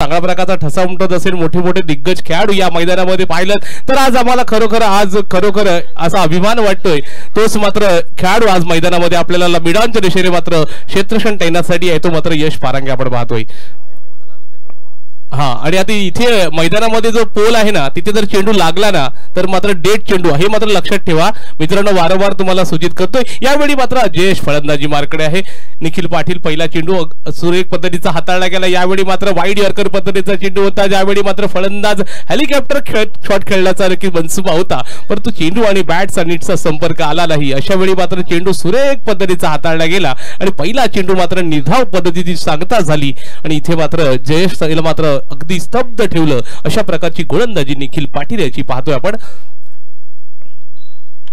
चांगल्या प्रकारचा ठसा उमटत असेल, मोठे मोठे दिग्गज खेळाडू या मैदानामध्ये पाहिलं तर आज आम्हाला खरोखर असा अभिमान वाटतोय. तोच मात्र खेळाडू आज मैदानामध्ये आपल्याला मिडांच्या दिशेने मात्र क्षेत्ररक्षण तैनातसाठी आहे, तो मात्र यश पारांगे आपण पाहतोय. हा, आणि आता इथे मैदानामध्ये जो पोल आहे ना, तिथे जर चेंडू लागला ना तर मात्र डेट चेंडू हे मात्र लक्षात ठेवा मित्रांनो. वारंवार तुम्हाला सूचित करतोय. यावेळी मात्र जयेश फलंदाजी मार्कडे आहे. निखिल पाटील पहिला चेंडू सुरेख पद्धतीचा हाताळला गेला. यावेळी मात्र वाईड यॉर्कर पद्धतीचा चेंडू होता, ज्यावेळी मात्र फलंदाज हेलिकॉप्टर शॉट खेळण्याचा की मनसुबा होता, परंतु चेंडू आणि बॅटचा नीटचा संपर्क आला नाही. अशा वेळी मात्र चेंडू सुरेख पद्धतीचा हाताळला गेला आणि पहिला चेंडू मात्र निर्धाव पद्धतीची सांगता झाली आणि इथे मात्र जयेश मात्र अगदी स्तब्ध ठेवलं. अशा प्रकारची गोलंदाजी निखिल पाटील याची पाहतोय आपण.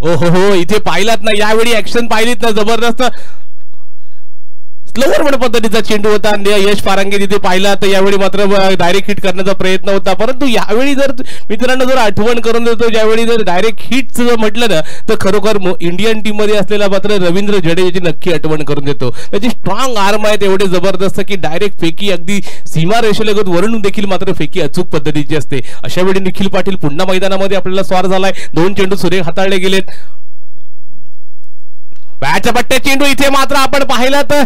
हो, इथे पाहिलात ना, यावेळी ऍक्शन पाहिलीत ना, जबरदस्त स्लोवर पद्धतीचा चेंडू होता. यश पारांगे तिथे पाहिला तर यावेळी मात्र डायरेक्ट हिट करण्याचा प्रयत्न होता, परंतु यावेळी जर मित्रांनो जर आठवण करून देतो, ज्यावेळी जर डायरेक्ट हिट जर म्हटलं ना तर खरोखर इंडियन टीम मध्ये असलेला मात्र रवींद्र जडेजाची नक्की आठवण करून देतो. त्याची स्ट्रॉंग आर्म आहेत एवढे जबरदस्त की डायरेक्ट फेकी अगदी सीमा रेषेलगत वरून देखील मात्र फेकी अचूक पद्धतीची असते. अशा वेळी निखिल पाटील पुन्हा मैदानामध्ये आपल्याला स्वार झालाय. 2 चेंडू सुरेख हाताळले गेलेत. बॅटच्या पट्ट्या चेंडू इथे मात्र आपण पाहिलं तर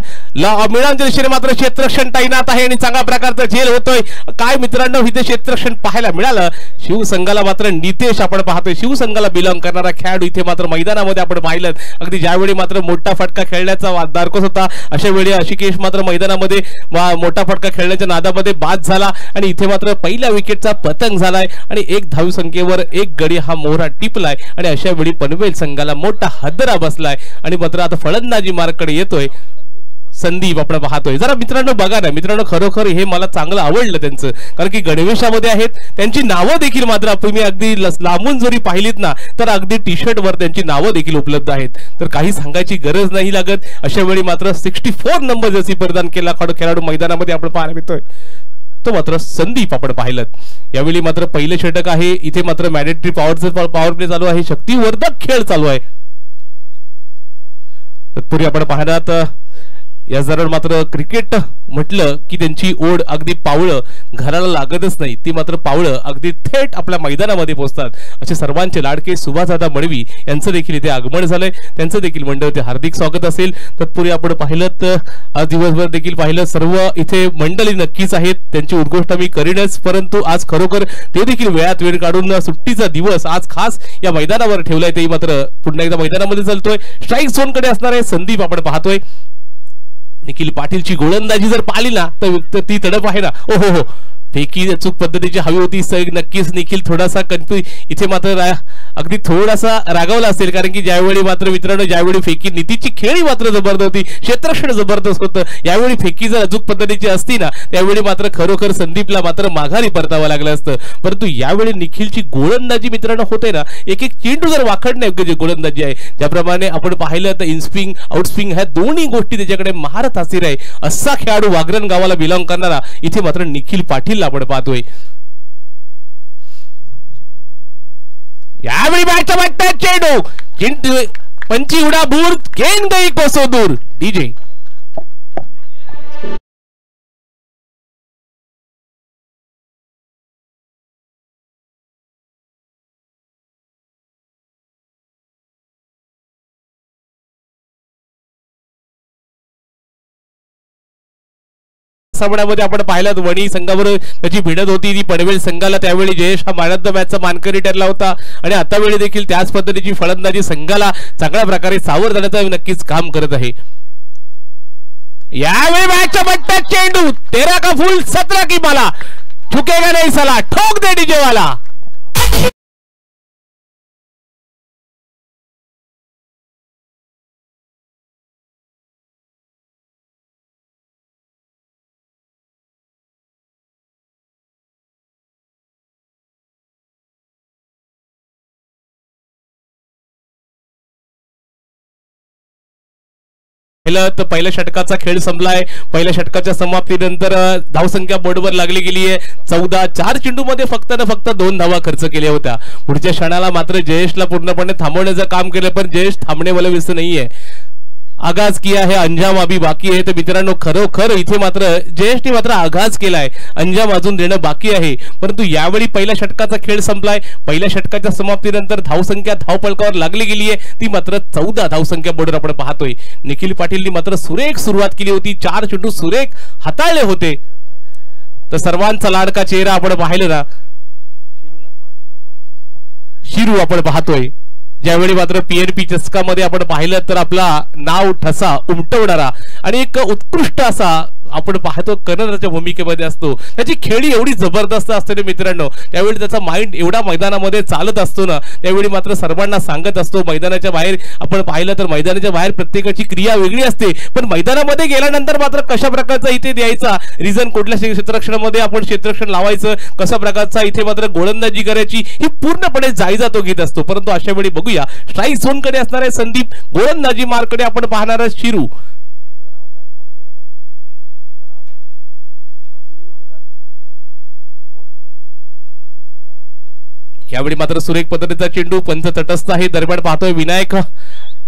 मिळांच्या दिशेने मात्र क्षेत्ररक्षण तैनात आहे आणि चांगल्या प्रकारचा झेल होतोय. काय मित्रांनो इथे क्षेत्ररक्षण पाहायला मिळालं. शिवसंघाला मात्र नितेश आपण पाहतोय, शिवसंघाला बिलॉंग करणारा खेळाडू इथे मात्र मैदानामध्ये आपण पाहिलं. अगदी ज्यावेळी मात्र मोठा फटका खेळण्याचा दारकोस होता, अशा वेळी अशिकेश मात्र मैदानामध्ये मोठा फटका खेळण्याच्या नादामध्ये बाद झाला आणि इथे मात्र पहिल्या विकेटचा पतंग झालाय आणि 1 धावसंख्येवर 1 गडी हा मोहरा टिपलाय आणि अशा वेळी पनवेल संघाला मोठा हादरा बसलाय आणि मात्र आता फलंदाजी मार्कडे येतोय संदीप आपण पाहतोय. जरा मित्रांनो बघा ना मित्रांनो, खरोखर हे मला चांगलं आवडलं त्यांचं, कारण की गणवेशामध्ये आहेत. त्यांची नावं देखील मात्र तुम्ही अगदी लांबून जरी पाहिलीत ना तर अगदी टी शर्ट वर त्यांची नावं देखील उपलब्ध आहेत, तर काही सांगायची गरज नाही लागत. अशा वेळी मात्र 64 नंबर जशी परिधान केला खेळाडू मैदानामध्ये आपण पाहायला मिळतोय तो मात्र संदीप आपण पाहिलं. यावेळी मात्र पहिले षटक आहे. इथे मात्र मॅन्डेटरी पॉवर प्ले चालू आहे, शक्तिवर्धक खेळ चालू आहे. तत्पूर्वी आपण पाहण्यात या जरा मात्र क्रिकेट म्हटलं की त्यांची ओढ अगदी पावळं घराला लागतच नाही, ती मात्र पावळं अगदी थेट आपल्या मैदानामध्ये पोहोचतात. असे सर्वांचे लाडके सुभाषदादा मडवी यांचं देखील इथे आगमन झालंय, त्यांचं देखील मंडळाचे हार्दिक स्वागत असेल. तत्पूर्वी आपण पाहिलं तर आज दिवसभर देखील पाहिलं सर्व इथे मंडळी नक्कीच आहेत, त्यांची उद्घोषणा मी करीनच, परंतु आज खरोखर ते देखील वेळात वेळ काढून सुट्टीचा दिवस आज खास या मैदानावर ठेवलाय. ते मात्र पुन्हा एकदा मैदानामध्ये चालतोय. स्ट्राईक झोन कडे असणार आहे संदीप आपण पाहतोय. निखिल पाटीलची गोलंदाजी जर पाहिली ना तर ती तडप आहे ना. हो, फेकी अचूक पद्धतीची हवी होती. नक्कीच निखिल थोडासा इथे मात्र अगदी थोडासा रागावला असेल, कारण की ज्यावेळी मात्र मित्रांनो ज्यावेळी फेकी नीतीची खेळी मात्र जबरदस्त होती, क्षेत्ररक्षण जबरदस्त होतं. यावेळी फेकी जर अचूक पद्धतीची असती ना त्यावेळी मात्र खरोखर संदीपला मात्र माघारी परतावं लागलं असतं, परंतु यावेळी निखिलची गोलंदाजी मित्रांनो होते ना, एक चेंडू जर वाकडण्यायोग्य जी गोलंदाजी आहे, ज्याप्रमाणे आपण पाहिलं तर इनस्विंग आउटस्विंग ह्या दोन्ही गोष्टी त्याच्याकडे महारत हासीर आहे. असा खेळाडू वागरण गावाला बिलॉंग करणारा इथे मात्र निखिल पाटील आपण पाहतोय. यावेळी बॅटच्या पट्ट्यात चेंडू पंची उडा दूर, गेंद गई कोसो दूर. डीजे सामन्यामध्ये आपण पाहिलं वणी संघावर त्याची भिडत होती, ती पनवेल संघाला त्यावेळी जयेश हा मॅन ऑफ द मॅचचा मानकरी ठरला होता आणि आता वेळी देखील त्याच पद्धतीची फलंदाजी संघाला चांगल्या प्रकारे सावर जाण्याचं नक्कीच काम करत आहे. यावेळी मॅचच्या पट्ट्यात चेंडू 13 का फुल 17 की माला, झुकेगा नहीं साला, ठोक दे डीजे वाला. पहिल्या षटकाचा खेळ संपलाय. पहिल्या षटकाच्या समाप्तीनंतर धावसंख्या बोर्डवर लागली गेली आहे 14. 4 चेंडूमध्ये फक्त 2 धावा खर्च केल्या होत्या. पुढच्या क्षणाला मात्र जयेशला पूर्णपणे थांबवण्याचं काम केलं, पण जयेश थांबणेवाला विषय नाहीये. आगाज किया है, अंजाम अभी बाकी आहे. तर मित्रांनो खरोखर इथे मात्र जयेशने मात्र आगाज केलाय, अंजाम अजून देणं बाकी आहे. परंतु यावेळी पहिल्या षटकाचा खेळ संपलाय. पहिल्या षटकाच्या समाप्तीनंतर धावसंख्या धावपळकावर लागली गेली आहे, ती मात्र 14 धावसंख्या बोर्डवर आपण पाहतोय. निखिल पाटीलनी मात्र सुरेख सुरुवात केली होती, 4 चेंडू सुरेख हाताळले होते. तर सर्वांचा लाडका चेहरा आपण पाहिलं ना, शिरू आपण पाहतोय. ज्यावेळी मात्र पीएनपी चस्कामध्ये आपण पाहिलं तर आपला नाव ठसा उमटवणारा आणि एक उत्कृष्ट असा आपण पाहतो कर्णधाराच्या भूमिकेमध्ये असतो. त्याची खेळी एवढी जबरदस्त असते ना मित्रांनो, त्यावेळी त्याचा माइंड एवढा मैदानामध्ये चालत असतो ना, त्यावेळी मात्र सर्वांना सांगत असतो. मैदानाच्या बाहेर आपण पाहिलं तर मैदानाच्या बाहेर प्रत्येकाची क्रिया वेगळी असते, पण मैदानामध्ये गेल्यानंतर मात्र कशा प्रकारचा इथे द्यायचा रिझन, कुठल्या क्षेत्ररक्षणामध्ये आपण क्षेत्ररक्षण लावायचं, कशा प्रकारचा इथे मात्र गोलंदाजी करायची, ही पूर्णपणे जायजा तो घेत असतो. परंतु अशा वेळी बघूया स्ट्राईक झोनकडे असणारे संदीप, गोलंदाजी मार्कडे आपण पाहणारा शिरू. यावेळी मात्र सुरेख पद्धतीचा चेंडू, पंच तटस्थ आहे. दरम्यान पाहतोय विनायक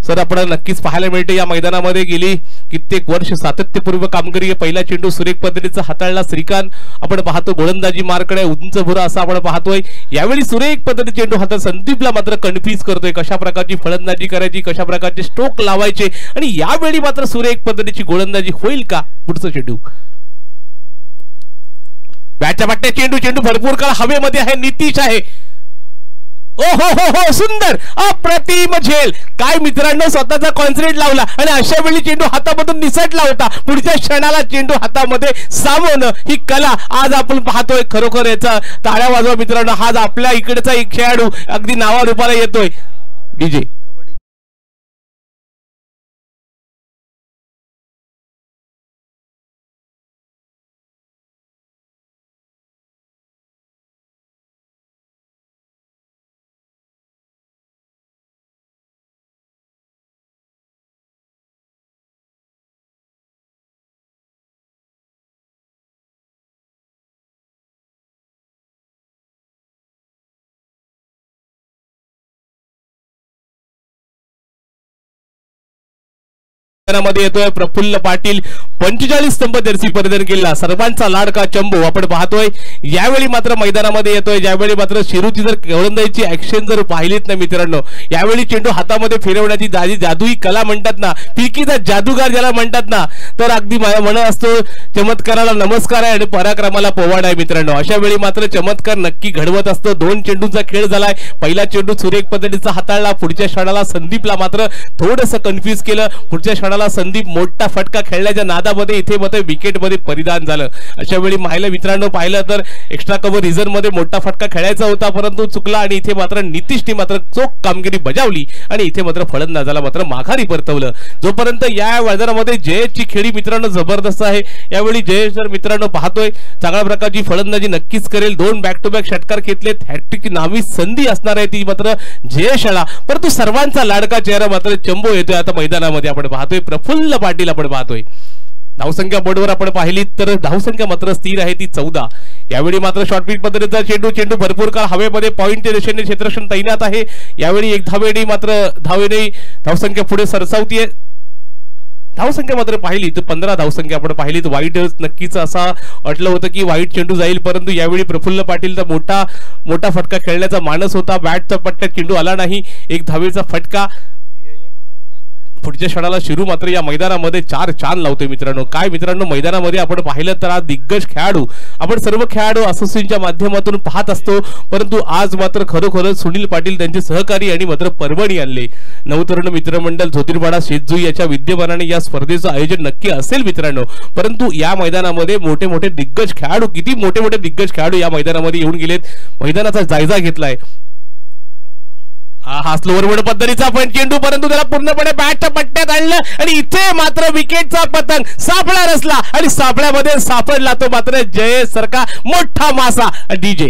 सर आपण नक्कीच पाहायला मिळते या मैदानामध्ये गेली कित्येक वर्ष सातत्यपूर्व कामगिरी. पहिला चेंडू सुरेख पद्धतीचा हाताळला श्रीकांत आपण पाहतो, गोलंदाजी मार्कडे उंच भुरा असा आपण पाहतोय. यावेळी सुरेख पद्धती चेंडू हातात संदीपला मात्र कन्फ्यूज करतोय, कशा प्रकारची फलंदाजी करायची, कशा प्रकारचे स्ट्रोक लावायचे, आणि यावेळी मात्र सुरेख पद्धतीची गोलंदाजी होईल का. पुढचा चेंडू बॅटच्या बाटल्या, चेंडू चेंडू भरपूर काळ हवेमध्ये आहे, नितीश आहे. ओ हो हो हो, सुंदर अप्रतिम झेल. काय मित्रांनो स्वतःचा कॉन्सन्ट्रेट लावला आणि अशा वेळी चेंडू हातामधून निसटला होता. पुढच्या क्षणाला चेंडू हातामध्ये सामावणं ही कला आज आपण पाहतोय. खरोखर याचा टाळ्या वाजवा मित्रांनो. आज आपल्या इकडचा एक खेळाडू अगदी नावारूपाला येतोय. डीजे मध्ये येतोय प्रफुल्ल पाटील, 45 स्तंभ जर्सी परिधान केला, सर्वांचा लाडका चंबू आपण पाहतोय. यावेळी मात्र मैदानामध्ये येतोय. ज्यावेळी मात्र शिरूची जर गोलंदाजीची ऍक्शन जर पाहिलीत ना मित्रांनो, यावेळी चेंडू हातामध्ये फिरवण्याची जादुई कला म्हणतात ना, फिरकीचा जादूगार ज्याला म्हणतात ना, तर अगदी म्हण असतो चमत्काराला नमस्कार आहे आणि पराक्रमाला पोवाड आहे मित्रांनो. अशा वेळी मात्र चमत्कार नक्की घडवत असतो. 2 चेंडूंचा खेळ झालाय. पहिला चेंडू सुरेख पद्धतीचा हाताळला, पुढच्या क्षणाला संदीपला मात्र थोडंसं कन्फ्यूज केलं. पुढच्या क्षणाला संदीप मोठा फटका खेळण्याच्या नादामध्ये इथे मात्र विकेटमध्ये परिधान झालं. अशा वेळी मित्रांनो पाहिलं तर एक्स्ट्रा कव्हर रिझन मध्ये मोठा फटका खेळायचा होता, परंतु चुकला आणि इथे मात्र नितीशने मात्र चोख कामगिरी बजावली आणि इथे मात्र फलंदाजाला मात्र माघारी परतवलं. जोपर्यंत या मैदानामध्ये जयेशची खेळी मित्रांनो जबरदस्त आहे. यावेळी जयेश जर मित्रांनो पाहतोय चांगल्या प्रकारची फलंदाजी नक्कीच करेल. 2 बॅक टू बॅक षटकार घेतलेत, हॅट्रिकची नावी संधी असणार आहे ती मात्र जयेशला. परंतु सर्वांचा लाडका चेहरा मात्र चंबो येतोय आता मैदानामध्ये. आपण पाहतोय प्रफुल्ल पाटील आपण पाहतोय. धावसंख्या बोर्डवर आपण पाहिली तर धावसंख्या मात्र स्थिर आहे ती 14. यावेळी मात्र शॉर्ट पिच पद्धतीचा चेंडू भरपूर काळ हवेमध्ये पॉइंटच्या दिशेने क्षेत्ररक्षण तैनात आहे. यावेळी एक धावेने मात्र धावसंख्या पुढे सरसावतीये. धावसंख्या मात्र पाहिली तर 15 धावसंख्या आपण पाहिली तर वाईट नक्कीच असा वाटलं होतं की वाईट चेंडू जाईल, परंतु यावेळी प्रफुल्ल पाटीलचा मोठा फटका खेळण्याचा मानस होता. बॅटच्या पट्ट्यात चेंडू आला नाही, एक धावेचा फटका. पुढच्या क्षणाला शिरू मात्र या मैदानामध्ये 4 चांद लावतोय मित्रांनो. काय मित्रांनो मैदानामध्ये आपण पाहिलं तर आज दिग्गज खेळाडू आपण सर्व खेळाडू असोसिएशनच्या माध्यमातून पाहत असतो, परंतु आज मात्र खरोखर सुनील पाटील त्यांचे सहकारी आणि मात्र परभणी आणले. नवतरुण मित्रमंडळ ज्योतिर्वाडा शेतजुई याच्या विद्यमानाने या स्पर्धेचं आयोजन नक्की असेल मित्रांनो. परंतु या मैदानामध्ये मोठे दिग्गज खेळाडू, किती मोठे दिग्गज खेळाडू या मैदानामध्ये येऊन गेलेत, मैदानाचा जायजा घेतलाय. हा स्लोअर पद्धतीचा पण चेंडू, परंतु त्याला पूर्णपणे बॅटच्या पट्ट्यात आणलं आणि इथे मात्र विकेटचा पतंग सापळा रचला आणि सापळ्यामध्ये सापडला तो मात्र जयेश सारखा मोठा मासा. डीजे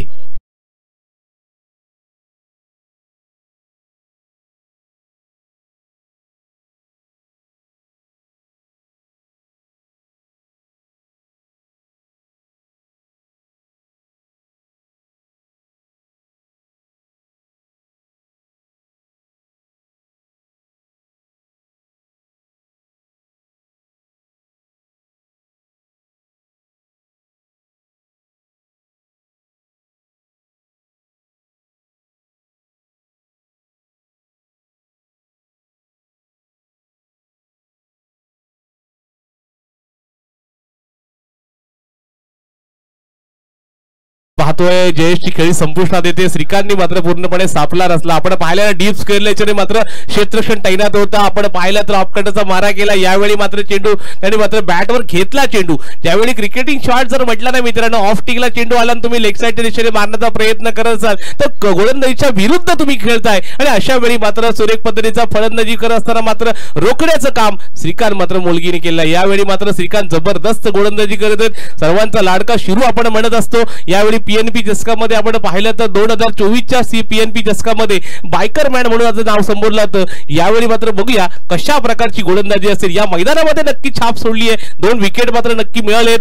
पाहतोय जयेशची खेळी संपुष्टात येते. श्रीकांतनी मात्र पूर्णपणे सापला नसला. आपण पाहिलं डीप स्क्वेअरला मात्र क्षेत्ररक्षण तैनात होता. आपण पाहिलं तर ऑफकटचा मारा केला. यावेळी मात्र चेंडू त्यांनी मात्र बॅटवर घेतला चेंडू. ज्यावेळी क्रिकेटिंग शॉट जर म्हटला ना मित्रांनो, ऑफ टिकला चेंडू आला आणि तुम्ही लेग साईडच्या दिशेने मारण्याचा प्रयत्न करत असाल तर गोलंदाजीच्या विरुद्ध तुम्ही खेळताय आणि अशा वेळी मात्र सुरेख पद्धतीचा फलंदाजी करत असताना मात्र रोखण्याचं काम श्रीकांत मात्र मोलगीने केलं. यावेळी मात्र श्रीकांत जबरदस्त गोलंदाजी करत आहेत. सर्वांचा लाडका शिरू आपण म्हणत असतो. यावेळी पीएनपी चषकामध्ये आपण पाहिलं तर 2024च्या पीएनपी चषकामध्ये बायकर मॅन म्हणून आज नाव संबोधलं होतं. यावेळी मात्र बघूया कशा प्रकारची गोलंदाजी असेल. या मैदानामध्ये नक्की छाप सोडली आहे. 2 विकेट मात्र नक्की मिळाले.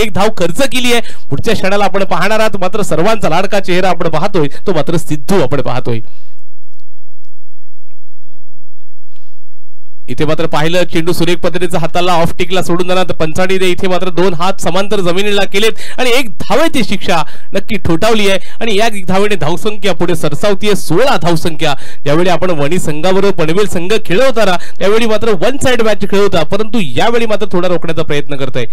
एक धाव खर्च केली आहे. पुढच्या क्षणाला आपण पाहणार आहात मात्र सर्वांचा लाडका चेहरा आपण पाहतोय तो मात्र सिद्धू आपण पाहतोय. इथे मात्र पाहिलं चेंडू सुरेख पद्धतीचा हाताला ऑफ टिकला सोडून जाणार पंचाळीने इथे मात्र 2 हात समांतर जमिनीला केलेत आणि 1 धावेची शिक्षा नक्की ठोठावली आहे आणि या धावेने धावसंख्या पुढे सरसावतीये 16 धावसंख्या. ज्यावेळी आपण वणी संघाबरोबर पनवेल संघ खेळत होता त्यावेळी मात्र वन साइड मॅच खेळत होता, परंतु यावेळी मात्र थोडा रोखण्याचा प्रयत्न करतोय.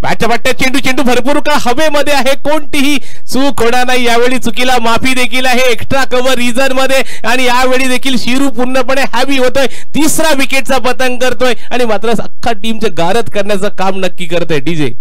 बॅटच्या बट्ट्यात चेंडू भरपूर का हवेमध्ये आहे. कोणतीही चूक होणार नाही. यावेळी चुकीला माफी देखील आहे एक्स्ट्रा कव्हर रिझन मध्ये आणि यावेळी देखील शिरू पूर्णपणे हॅवी होतोय. 3रा विकेटचा पतंग करतोय आणि मात्र अख्खा टीमचे गारद करण्याचं काम नक्की करतोय डीजे.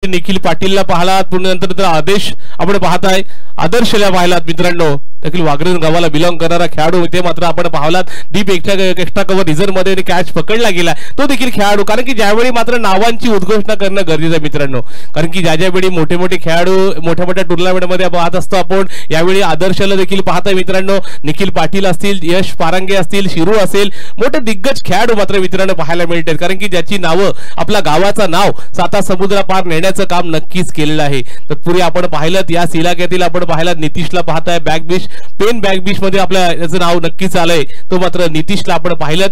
निखिल पाटीलला पाहलात, पुन्हा नंतर आदेश आपण पाहताय आदर्शला पाहिलात मित्रांनो. देखील वागरेन गावाला बिलॉंग करणारा खेळाडू इथे मात्र आपण पाहलात डीप एक्स्ट्रा कव्हर रिझर्व मध्ये कॅच पकडला गेला तो देखील खेळाडू. कारण की ज्यावेळी मात्र नावांची उद्घोषणा करणं गरजेचं आहे मित्रांनो. कारण की ज्यावेळी मोठे खेळाडू मोठ्या टुर्नामेंट मध्ये पाहत असतो आपण. यावेळी आदर्शला देखील पाहताय मित्रांनो. निखिल पाटील असतील, यश पारांगे असतील, शिरू असेल, मोठे दिग्गज खेळाडू मात्र मित्रांनो पाहायला मिळतात. कारण की ज्याची नावं आपल्या गावाचं नाव 7 समुद्रापार नेण्याचं काम नक्कीच केलेलं आहे. तत्पूर्वी आपण पाहिलं या इलाक्यातील आपण पाहिलं नितीशला पाहताय बॅकबिश पेन बॅकबिश मध्ये आपल्या याचं नाव नक्कीच आलंय. तो मात्र नितीशला आपण पाहिलं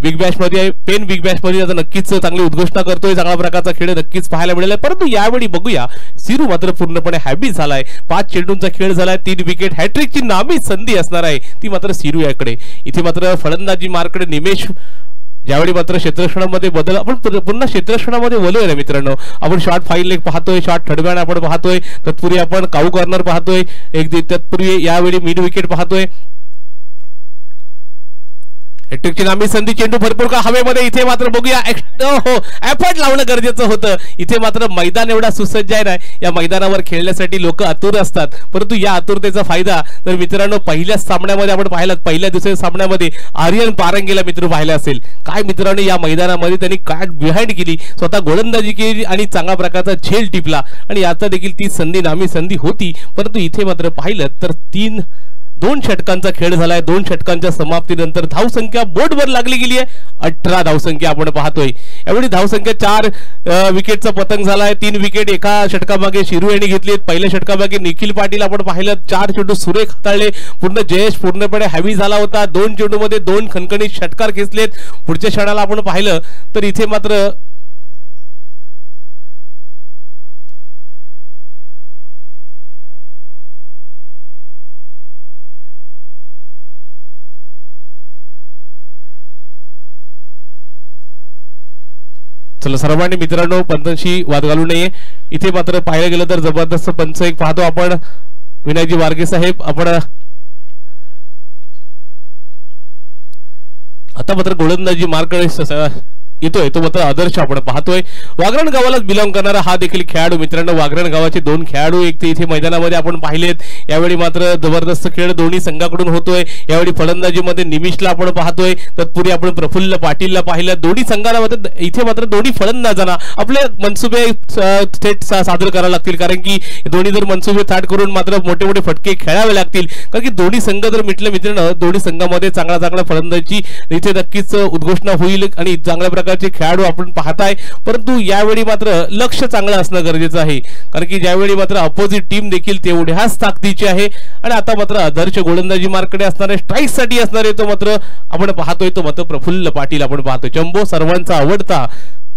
बिग बॅश मध्ये पेन बिग बॅश मध्ये आता नक्कीच चांगली उद्घोषणा करतोय. चांगल्या प्रकारचा खेळ नक्कीच पाहायला मिळाला. परंतु यावेळी बघूया सिरू मात्र पूर्णपणे हॅबी झालाय. 5 चेंडूंचा खेळ झालाय. 3 विकेट हॅट्रिकची नामी संधी असणार आहे ती मात्र सिरू याकडे. इथे मात्र फलंदाजी मार्कडे निमेश ज्यावेळी मात्र क्षेत्ररक्षणामध्ये बदल आपण पुन्हा क्षेत्ररक्षणामध्ये वळूया ना मित्रांनो. आपण शॉर्ट फाईल लेग पाहतोय, शॉर्ट थर्ड मॅन आपण पाहतोय, तत्पूर्वी आपण काऊ कॉर्नर पाहतोय, तत्पूर्वी यावेळी मिड विकेट पाहतोय. हॅट्रिकची नामी संधी चेंडू भरपूर का हवेमध्ये. इथे मात्र बघूया एफर्ट लावणं गरजेचं होतं. इथे मात्र मैदान एवढा सुसज्ज आहे ना, या मैदानावर खेळण्यासाठी लोक आतुर असतात. परंतु या आतुरतेचा फायदा तर मित्रांनो पहिल्या सामन्यामध्ये आपण पाहिला, पहिल्या दुसऱ्या सामन्यामध्ये आर्यन पारंगेला मित्र पाहिलं असेल. काय मित्रांनो या मैदानामध्ये त्यांनी काय बिहाइंड केली, स्वतः गोलंदाजी केली आणि चांगल्या प्रकारचा झेल टिपला आणि याचा देखील ती संधी नामी संधी होती. परंतु इथे मात्र पाहिलं तर 2 षटकांचा खेळ झालाय. 2 षटकांच्या समाप्तीनंतर धावसंख्या बोर्डवर लागली गेली आहे. 18 धावसंख्या आपण पाहतोय. यावेळी धावसंख्या 4 विकेटचा पतंग झालाय. 3 विकेट एका षटकामागे शिरू यांनी घेतलीत. पहिल्या षटकामागे निखिल पाटील आपण पाहिलं 4 चेंडू सुरेख हाताळले. पूर्ण जयेश पूर्णपणे हॅवी झाला होता. 2 चेंडूमध्ये 2 खणखणीत षटकार खेचलेत. पुढच्या क्षणाला आपण पाहिलं तर इथे मात्र चला सर्वांनी मित्रांनो पंचांशी वाद घालू नये. इथे मात्र पाहायला गेलं तर जबरदस्त पंच एक पाहतो आपण विनायकजी वारगे साहेब. आपण आता मात्र गोलंदाजी मार्कडे येतोय तो मात्र आदर्श आपण पाहतोय. वागरण गावालाच बिलॉंग करणारा हा देखील खेळाडू मित्रांनो. वागरण गावाचे 2 खेळाडू एक ते इथे मैदानामध्ये आपण पाहिलेत. यावेळी मात्र जबरदस्त खेळ दोन्ही संघाकडून होतोय. यावेळी फलंदाजीमध्ये निमिषला आपण पाहतोय. तत्पूर्वी आपण प्रफुल्ल पाटीलला पाहिलं. दोन्ही संघांमध्ये इथे मात्र दोन्ही फलंदाजांना आपले मनसुबे थेट सादर करावे लागतील. कारण की दोन्ही जर मनसुबे थाट करून मात्र मोठे फटके खेळावे लागतील. कारण की दोन्ही संघ जर मिटले मित्रांनो दोन्ही संघामध्ये चांगल्या फलंदाजीची इथे नक्कीच उद्घोषणा होईल आणि चांगल्या प्रकारचे खेळाडू आपण पाहताय, परंतु यावेळी मात्र लक्ष चांगलं असणं गरजेचं आहे, कारण की ज्यावेळी मात्र अपोजिट टीम देखील तेवढ्याच ताकदीची आहे. आणि आता मात्र आदर्श गोलंदाजी मार्कडे असणारे स्ट्राईक साठी असणारे तो मात्र आपण पाहतोय, तो मात्र प्रफुल्ल पाटील आपण पाहतोय. चंबो सर्वांचा आवडता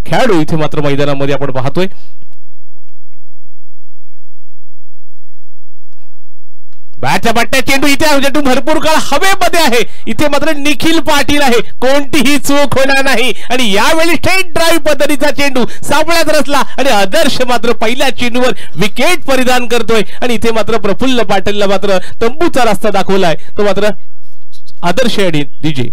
खेळाडू इथे मात्र मैदानामध्ये आपण पाहतोय. बॅटच्या बट्ट्या चेंडू इथे चेंडू भरपूर काळ हवेमध्ये आहे. इथे मात्र निखिल पाटील आहे, कोणतीही चूक होणार नाही. आणि यावेळी स्ट्रेट ड्राईव्ह पद्धतीचा चेंडू सापळ्यात रचला आणि आदर्श मात्र पहिल्या चेंडूवर विकेट परिधान करतोय. आणि इथे मात्र प्रफुल्ल पाटीलला मात्र तंबूचा रस्ता दाखवलाय, तो मात्र आदर्श आणि डीजे.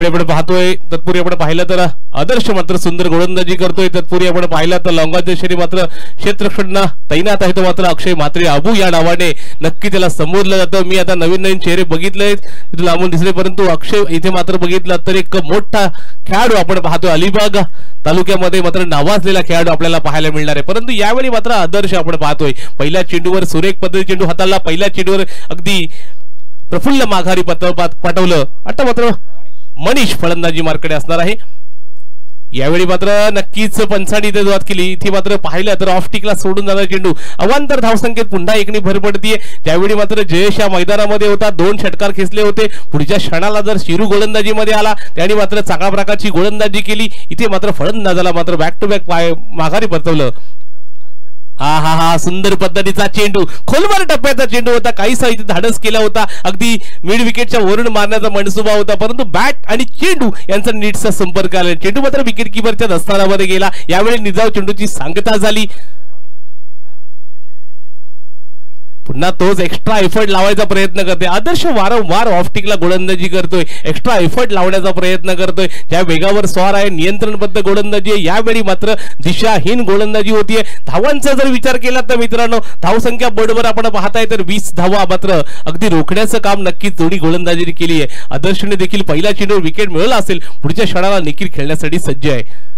आपण पाहतोय तत्पूर्वी आपण पाहिलं तर आदर्श मात्र सुंदर गोलंदाजी करतोय. तत्पूर्वी आपण पाहिलं तर लॉंगादेशरी मात्र क्षेत्ररक्षण तैनात आहे, तो मात्र अक्षय म्हात्रे अबू या नावाने नक्की त्याला संबोधलं जातं. मी आता नवीन नवीन चेहरे बघितले तिथे लांबून दिसले, परंतु अक्षय इथे मात्र बघितलं तर एक मोठा खेळाडू आपण पाहतोय. अलिबाग तालुक्यामध्ये मात्र नावाजलेला खेळाडू आपल्याला पाहायला मिळणार आहे. परंतु यावेळी मात्र आदर्श आपण पाहतोय पहिल्या चेंडूवर सुरेख पद्धती चेंडू हाताळला, पहिल्या चेंडूवर अगदी प्रफुल्ल माघारी पाठवलं. आता मात्र मनीष फलंदाजी मार्कडे असणार आहे. यावेळी मात्र नक्कीच पंचांनी इथे सुरुवात केली. इथे मात्र पाहिलं तर ऑफ टिकला सोडून जाणारा चेंडू अवांतर धावसंख्येत पुन्हा एकने भर पडतीये. ज्यावेळी मात्र जयेश या मैदानामध्ये होता, 2 षटकार खेचले होते. पुढच्या क्षणाला जर शिरू गोलंदाजीमध्ये आला, त्याने मात्र चांगल्या प्रकारची गोलंदाजी केली. इथे मात्र फलंदाजाला मात्र बॅक टू बॅक माघारी परतवलं. हा हा हा सुंदर पद्धतीचा चेंडू, खोलवर टप्प्याचा चेंडू होता, काहीसा इथे धाडस केला होता, अगदी मिड विकेटच्या वरून मारण्याचा मनसुबा होता, परंतु बॅट आणि चेंडू यांचा नीटचा संपर्क आला. चेंडू मात्र विकेट किपरच्या दस्तानामध्ये गेला. यावेळी निजाव चेंडूची सांगता झाली. पुन्हा तोच एक्स्ट्रा एफर्ट लावायचा प्रयत्न करते. आदर्श वारंवार ऑफटिकला गोलंदाजी करतोय, एक्स्ट्रा एफर्ट लावण्याचा प्रयत्न करतोय. त्या वेगावर स्वार आहे, नियंत्रणबद्ध गोलंदाजी आहे. यावेळी मात्र दिशाहीन गोलंदाजी होतीये. धावांचा जर विचार केला तर मित्रांनो, धावसंख्या बोर्डवर आपण पाहताय तर 20 धावा मात्र अगदी रोखण्याचं काम नक्कीच जोडी गोलंदाजी केली आहे. आदर्शने देखील पहिल्या चेंडूवर विकेट मिळवला असेल, पुढच्या क्षणाला निखिल खेळण्यासाठी सज्ज आहे.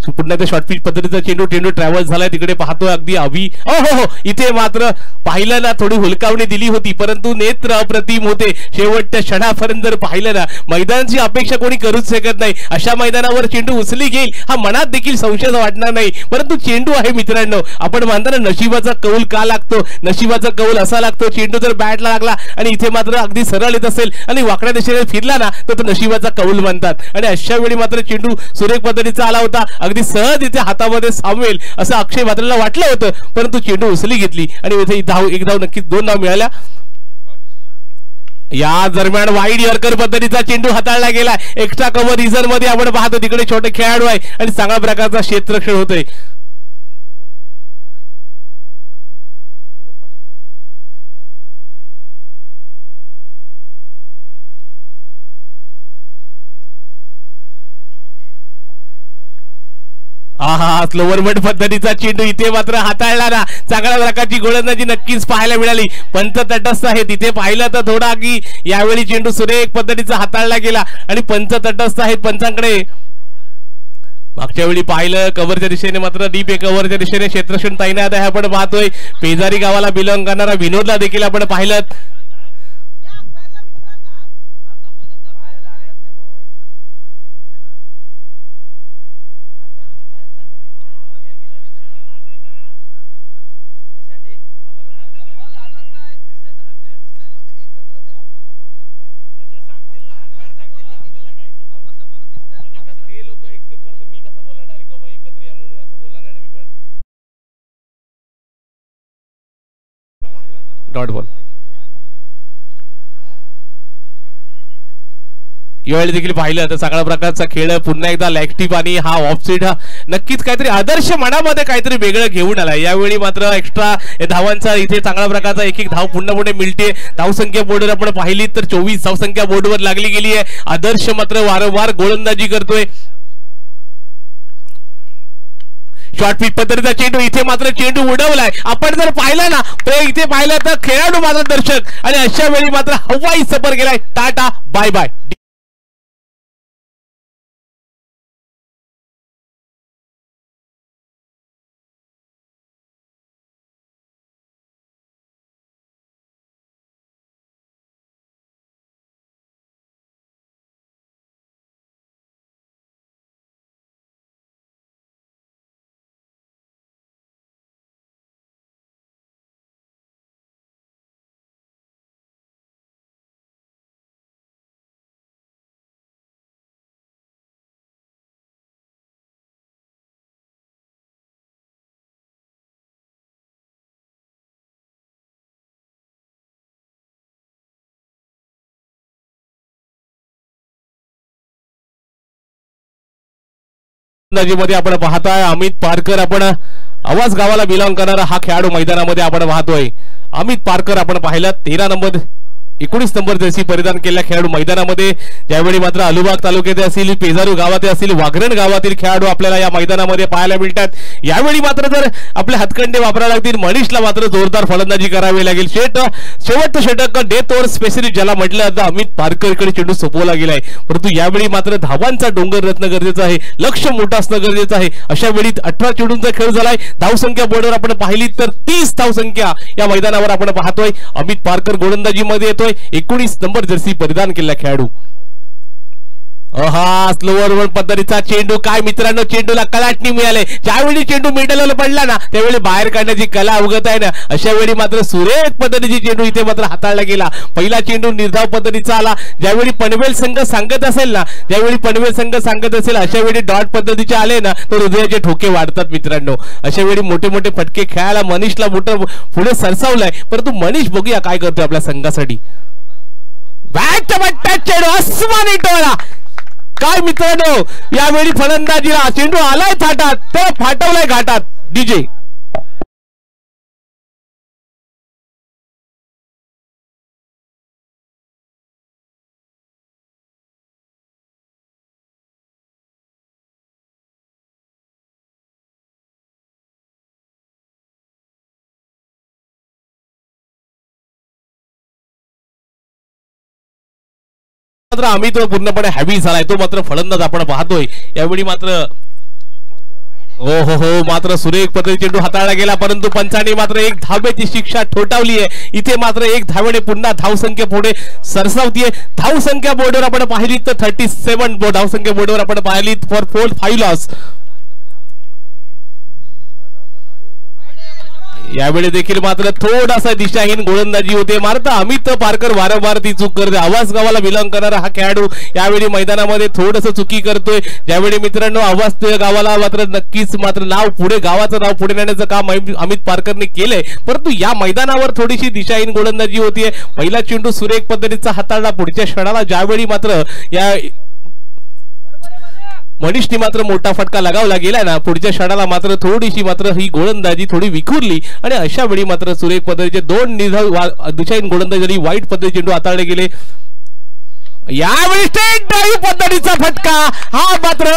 पुन्हा त्या शॉर्ट पिच पद्धतीचा चेंडू ट्रॅव्हल झालाय, तिकडे पाहतोय अगदी अभि हो इथे मात्र पाहिलं ना थोडी हुलकावणी दिली होती, परंतु नेत्र अप्रतिम होते. शेवटच्या क्षणापर्यंत जर पाहिलं ना, मैदानाची अपेक्षा कोणी करूच शकत नाही. अशा मैदानावर चेंडू उचली घेईल हा मनात देखील संशय वाटणार नाही, परंतु चेंडू आहे मित्रांनो. आपण म्हणताना नशिबाचा कौल का लागतो, नशिबाचा कौल असा लागतो, चेंडू जर बॅटला लागला आणि इथे मात्र अगदी सरळ येत असेल आणि वाकड्या दिशेने फिरला ना, तर तो नशिबाचा कौल म्हणतात. आणि अशा वेळी मात्र चेंडू सुरेख पद्धतीचा आला होता, अगदी सहज इथे हातामध्ये सामेल असं अक्षय म्हात्रेला वाटलं होतं, परंतु चेंडू उचली घेतली आणि इथे एक धाव नक्कीच 2 धाव मिळाल्या. या दरम्यान वाईड यॉर्कर पद्धतीचा चेंडू हाताळला गेला. एक्स्ट्रा कव्हर रिझन मध्ये आपण पाहतो तिकडे छोटे खेळाडू आहे आणि चांगल्या प्रकारचा क्षेत्ररक्षण होतोय. हा स्लोवर बट पद्धतीचा चेंडू इथे मात्र हाताळला ना, चांगल्या प्रकारची गोलंदाजी नक्कीच पाहायला मिळाली. पंच तटस्थ आहे, तिथे पाहिलं तर थोडा की यावेळी चेंडू सुरेख पद्धतीचा हाताळला गेला आणि पंच तटस्थ आहेत पंचांकडे. मागच्या वेळी पाहिलं कव्हरच्या दिशेने मात्र डीप कव्हरच्या दिशेने क्षेत्ररक्षण तैनात आहे. आपण पाहतोय पेजारी गावाला बिलॉंग करणारा विनोदला देखील आपण पाहिलं. डॉट बॉल यावेळी देखील पाहिलं तर सगळ्या प्रकारचा खेळ पुन्हा एकदा ऍक्टिव्ह आणि हा ऑफसाइड हा नक्कीच काहीतरी आदर्श मनामध्ये काहीतरी वेगळं घेऊन आला। यावेळी मात्र एक्स्ट्रा धावांचा इथे चांगल्या प्रकारचा एक धाव पुन्हा मिळते। धावसंख्या बोर्डवर आपण पाहिली तर 24 धावसंख्या बोर्डवर लागली गेली आहे। आदर्श मात्र वारंवार गोलंदाजी करतोय। शॉर्ट पिच पद्धतीचा चेंडू इथे मात्र चेंडू उडवलाय। आपण जर पाहिलं ना तर इथे पाहिलं तर खेळाडू मात्र दर्शक आणि अशा वेळी मात्र हवाई सफर गेलाय। Tata bye bye. मध्ये आपण पाहताय अमित पारकर, आपण आवाज गावाला बिलॉंग करणारा हा खेळाडू मैदानामध्ये आपण पाहतोय। अमित पारकर आपण पाहिलं 13 नंबर 19 नंबर जर्सी परिधान केलेला खेळाडू मैदानामध्ये। ज्यावेळी मात्र अलिबाग तालुक्याचे असतील, पेजारू गावातील असतील, वाघरण गावातील खेळाडू आपल्याला या मैदानामध्ये पाहायला मिळतात। यावेळी मात्र जर आपले हातखंडे वापरावे लागतील, मनीषला मात्र जोरदार फलंदाजी करावी लागेल। शेवटचं षटक डेथ ओव्हर स्पेशलिस्ट ज्याला म्हटलं जातं अमित पारकरकडे चेंडू सोपवला गेलाय, परंतु यावेळी मात्र धावांचा डोंगर रत्न गरजेचं आहे, लक्ष मोठं असणं गरजेचं आहे। अशा वेळी 18 चेंडूंचा खेळ झालाय। धावसंख्या बोर्डवर आपण पाहिली तर 30 धावसंख्या या मैदानावर आपण पाहतोय। अमित पारकर गोलंदाजीमध्ये येतोय, 19 नंबर जर्सी परिधान केलेला खेळाडू। स्लोअर पद्धतीचा चेंडू, काय मित्रांनो चेंडूला कलाटणी मिळाले। ज्यावेळी चेंडू मिडलला पडला ना त्यावेळी बाहेर काढण्याची कला अवगत आहे ना, अशा वेळी मात्र सुरेख पद्धतीची चेंडू इथे मात्र हाताळला गेला। पहिला चेंडू निर्धाव पद्धतीचा आला। ज्यावेळी पनवेल संघ सांगत असेल ना, ज्यावेळी पनवेल संघ सांगत असेल अशा वेळी डॉट पद्धतीचे आले ना तर हृदयाचे ठोके वाढतात मित्रांनो। अशा वेळी मोठे मोठे फटके खेळायला मनीषला मोठं पुढे सरसावलाय, परंतु मनीष बघूया काय करतोय आपल्या संघासाठी। बॅट चेंडू आसमानी टोळा, काय मित्रांनो यावेळी फलंदाजीला चेंडू आलाय थाटात तर फाटवलाय घाटात। डीजे मात्र अमित पूर्णपणे हॅवी झालाय, तो मात्र फलंदाज आपण पाहतोय। यावेळी मात्र हो मात्र सुरेख पद्धतीने चेंडू हाताळला गेला, परंतु पंचांनी मात्र एक धावेची शिक्षा ठोठावली आहे। इथे मात्र एक धावेने पुन्हा धावसंख्या पुढे सरसावतीये। धावसंख्या बोर्डवर आपण पाहिली तर 37 धावसंख्या बोर्डवर आपण पाहिली फॉर 4-5 लॉस। यावेळी देखील मात्र थोडासा दिशाहीन गोलंदाजी होते मारता अमित पारकर वारंवार ती चूक करते। आवाज गावाला बिलॉंग करणारा हा खेळाडू यावेळी मैदानामध्ये थोडस चुकी करतोय। ज्यावेळी मित्रांनो आवाज गावाला मात्र नक्कीच मात्र नाव पुढे गावाचं नाव पुढे नेण्याचं काम अमित पारकरने केलंय, परंतु या मैदानावर थोडीशी दिशाहीन गोलंदाजी होतीये। पहिला चेंडू सुरेख पद्धतीचा हाताळला, पुढच्या क्षणाला ज्यावेळी मात्र या मनीषने मात्र मोठा फटका लगावला गेला ना, पुढच्या क्षणाला मात्र थोडीशी मात्र ही गोलंदाजी थोडी विखुरली आणि अशा वेळी मात्र सुरेख पद्धतीचे 2 निर्धाव दिशाहीन गोलंदाजी वाईट पद्धतीने चेंडू हाताळले गेले। यावेळी स्ट्रेट ड्राईव्ह पद्धतीचा फटका, हा मात्र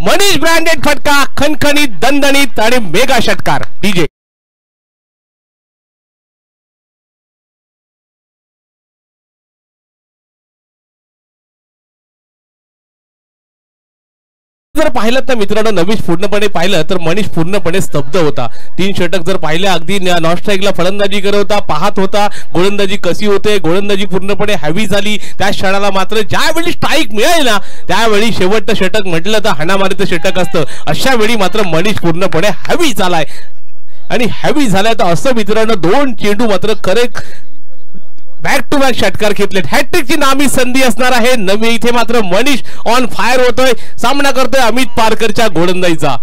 मनीष ब्रँडेड फटका, खणखणीत दणदणीत आणि मेगा षटकार। डीजे जर पाहिलं तर मित्रांनो नवीन पूर्णपणे पाहिलं तर मनीष पूर्णपणे स्तब्ध होता। 3 षटक जर पाहिले अगदी नॉन स्ट्राईकला फलंदाजी करत होता, पाहत होता गोलंदाजी कशी होते, गोलंदाजी पूर्णपणे हॅवी झाली। त्या क्षणाला मात्र ज्यावेळी स्ट्राईक मिळेल ना त्यावेळी शेवटचं षटक म्हटलं तर हाणामारीचं षटक असतं। अशा वेळी मात्र मनीष पूर्णपणे हॅवी झालाय आणि हॅवी झालाय तर असं मित्रांनो 2 चेंडू मात्र करेक्ट बॅक टू बॅक षटकार घेतले। हॅट्रिकची नामी संधी असणार आहे नवी। इथे मात्र मनीष ऑन फायर होतोय, सामना करतोय अमित पारकरच्या गोलंदाजीचा।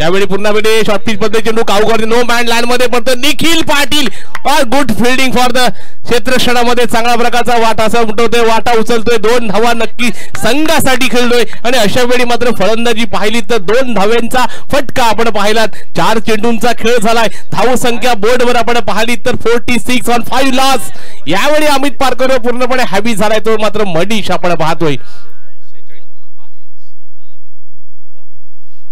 यावेळी पुन्हा वेळी शॉर्ट पिच पद्धती चेंडू काऊकर नो मॅन लाईन मध्ये पडतो निखिल पाटील और गुड फिल्डिंग फॉर द क्षेत्रक्षणामध्ये चांगल्या प्रकारचा वाटा असा उठवतोय वाटा उचलतोय 2 धावा नक्की संघासाठी खेळतोय आणि अशा वेळी मात्र फलंदाजी पाहिली तर 2 धाव्यांचा फटका आपण पाहिलात 4 चेंडूंचा खेळ झालाय धाव संख्या बोर्डवर आपण पाहिली तर 46 ऑन 5 लॉस यावेळी अमित पारकर पूर्णपणे हॅवी झालाय तो मात्र मडीश आपण पाहतोय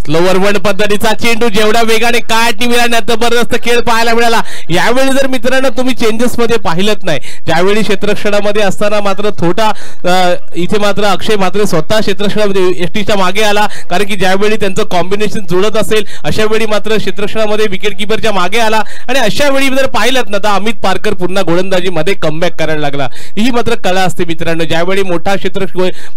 स्लोवर वन पद्धतीचा चेंडू जेवढ्या वेगाने काठी मिळाला जबरदस्त खेळ पाहायला मिळाला यावेळी जर मित्रांनो तुम्ही चेंजेस मध्ये पाहिलत नाही ज्यावेळी क्षेत्ररक्षणामध्ये असताना मात्र थोडा इथे मात्र अक्षय मात्र स्वतः क्षेत्ररक्षणामध्ये एसटीच्या मागे आला कारण की ज्यावेळी त्यांचं कॉम्बिनेशन जुळत असेल अशा वेळी मात्र क्षेत्ररक्षणामध्ये विकेट कीपरच्या मागे आला आणि अशा वेळी जर पाहिलत ना तर अमित पारकर पुन्हा गोलंदाजीमध्ये कमबॅक करायला लागला ही मात्र कला असते मित्रांनो ज्यावेळी मोठा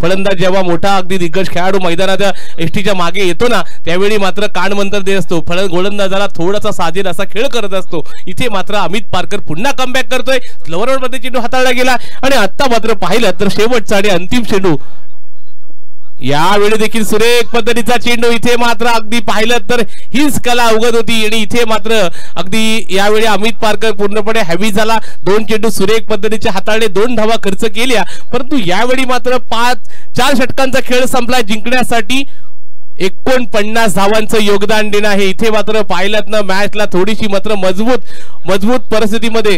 फलंदाज जेव्हा मोठा अगदी दिग्गज खेळाडू मैदानाच्या एसटीच्या मागे येतो ना त्यावेळी मात्र कान मंत्र देत असतो गोलंदाजाला थोडासा साजेल असा खेळ करत असतो इथे मात्र अमित पारकर पुन्हा कमबॅक करतोय स्लोवर मध्ये चेंडू हाताळला गेला आणि आता मात्र पाहिलं तर शेवटचा आणि अंतिम चेंडू यावेळी देखील सुरेख पद्धतीचा चेंडू इथे मात्र अगदी पाहिलं तर हीच कला अवगत होती आणि इथे मात्र अगदी यावेळी अमित पारकर पूर्णपणे हॅवी झाला 2 चेंडू सुरेख पद्धतीचे हाताळले 2 धावा खर्च केल्या परंतु यावेळी मात्र 4 षटकांचा खेळ संपला जिंकण्यासाठी 49 धावांचं योगदान देणं आहे इथे मात्र पाहिलात ना मॅचला थोडीशी मात्र मजबूत परिस्थितीमध्ये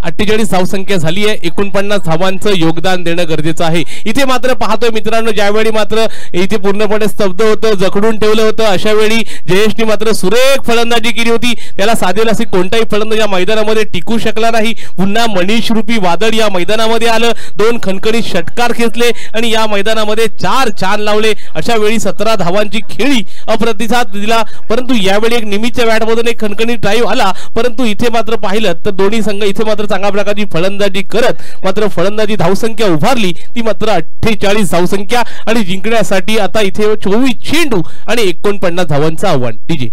48 धावसंख्या झाली आहे 49 धावांचं योगदान देणं गरजेचं आहे इथे मात्र पाहतोय मित्रांनो ज्यावेळी मात्र इथे पूर्णपणे स्तब्ध होतं जखडून ठेवलं होतं अशा वेळी जयेशने मात्र सुरेख फलंदाजी केली होती त्याला साधेल असे कोणताही फलंदाज या मैदानामध्ये टिकू शकला नाही पुन्हा मनीष रूपी वादळ या मैदानामध्ये आलं 2 खणखणीत षटकार खेचले आणि या मैदानामध्ये 4 चान लावले अशा वेळी 17 धावांची खेळी अप्रतिसाद दिला परंतु यावेळी एक निमित्तच्या बॅटमधून एक खणखणीत ड्राईव्ह आला परंतु इथे मात्र पाहिलं तर दोन्ही संघ इथे मात्र चांगल्या प्रकारची फलंदाजी करत मात्र फलंदाजी धावसंख्या उभारली ती मात्र 48 धावसंख्या आणि जिंकण्यासाठी आता इथे 24 चेंडू आणि 49 धावांचं आव्हान डीजे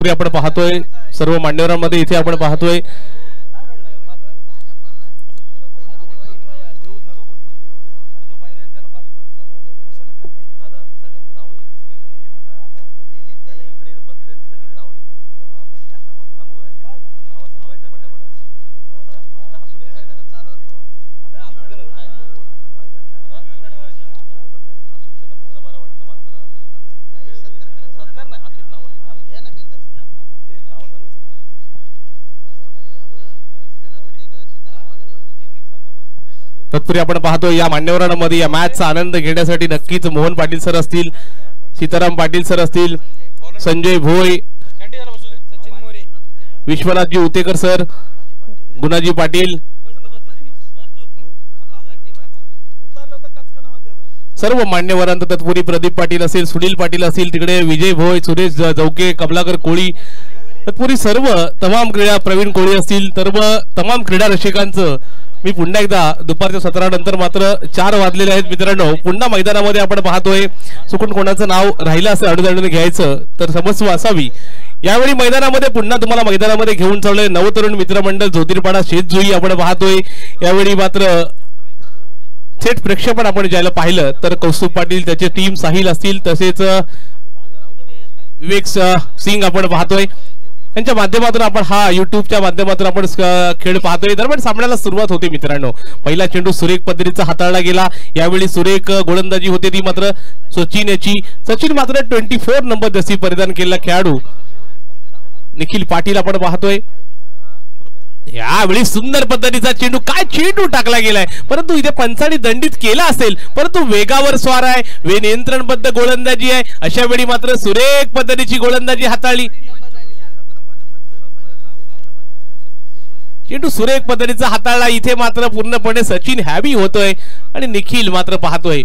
आपण पाहतोय सर्व मान्यवरांमध्ये इथे आपण पाहतोय तत्पूर्वी आपण पाहतो या मान्यवरांमध्ये या मॅचचा आनंद घेण्यासाठी नक्कीच मोहन पाटील सर असतील, सीताराम पाटील सर असतील, संजय भोई, विश्वनाथजी उतेकर सर, गुणाजी पाटील, सर्व मान्यवरांत तत्पूर्वी प्रदीप पाटील असेल, सुनील पाटील असतील, तिकडे विजय भोय, सुरेश जवके, कमलाकर कोळी, तत्पूर्वी सर्व तमाम क्रीडा प्रवीण कोळी असतील, सर्व तमाम क्रीडा रसिकांचं मी पुन्हा एकदा दुपारच्या 17 नंतर मात्र 4 वाजलेले आहेत मित्रांनो, पुन्हा मैदानामध्ये आपण पाहतोय. चुकून कोणाचं नाव राहिलं असं अडून घ्यायचं तर समस्या असावी. यावेळी मैदानामध्ये पुन्हा तुम्हाला मैदानामध्ये घेऊन चालले नवतरुण मित्रमंडळ ज्योतिर्पाडा शेतजुई आपण पाहतोय. यावेळी मात्र थेट प्रेक्षेपण आपण ज्याला पाहिलं तर कौस्तुभ पाटील, त्याचे टीम साहिल असतील, तसेच विवेक सिंग आपण पाहतोय. यांच्या माध्यमातून आपण हा युट्यूबच्या माध्यमातून आपण खेळ पाहतोय. दरम्यान सामन्याला सुरुवात होते मित्रांनो. पहिला चेंडू सुरेख पद्धतीचा हाताळला गेला. यावेळी सुरेख गोलंदाजी होते ती मात्र सचिन याची. सचिन मात्र 24 नंबर जर्सी परिधान केलेला खेळाडू निखिल पाटील आपण पाहतोय. यावेळी सुंदर पद्धतीचा चेंडू, काय चेंडू टाकला गेलाय, परंतु इथे पंचांनी दंडित केला असेल, परंतु वेगावर स्वार आहे, नियंत्रणबद्ध गोलंदाजी आहे. अशा वेळी मात्र सुरेख पद्धतीची गोलंदाजी हाताळली. चेंडू सुरेख पद्धतीचा हाताळला. इथे मात्र पूर्णपणे सचिन हॅवी होतोय आणि निखिल मात्र पाहतोय.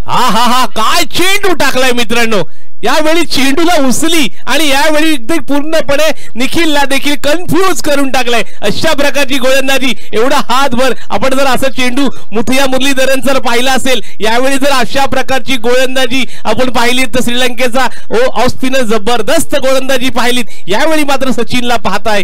हा हा हा काय चेंडू टाकलाय मित्रांनो. यावेळी चेंडूला उचली आणि यावेळी पूर्णपणे निखिलला देखील कन्फ्यूज करून टाकलाय. अशा प्रकारची गोलंदाजी, एवढा हातभर आपण जर असं चेंडू मुथिया मुरलीधरन जर पाहिला असेल, यावेळी जर अशा प्रकारची गोलंदाजी आपण पाहिली तर श्रीलंकेचा ऑफ स्पिनर जबरदस्त गोलंदाजी पाहिलीत. यावेळी मात्र सचिनला पाहताय.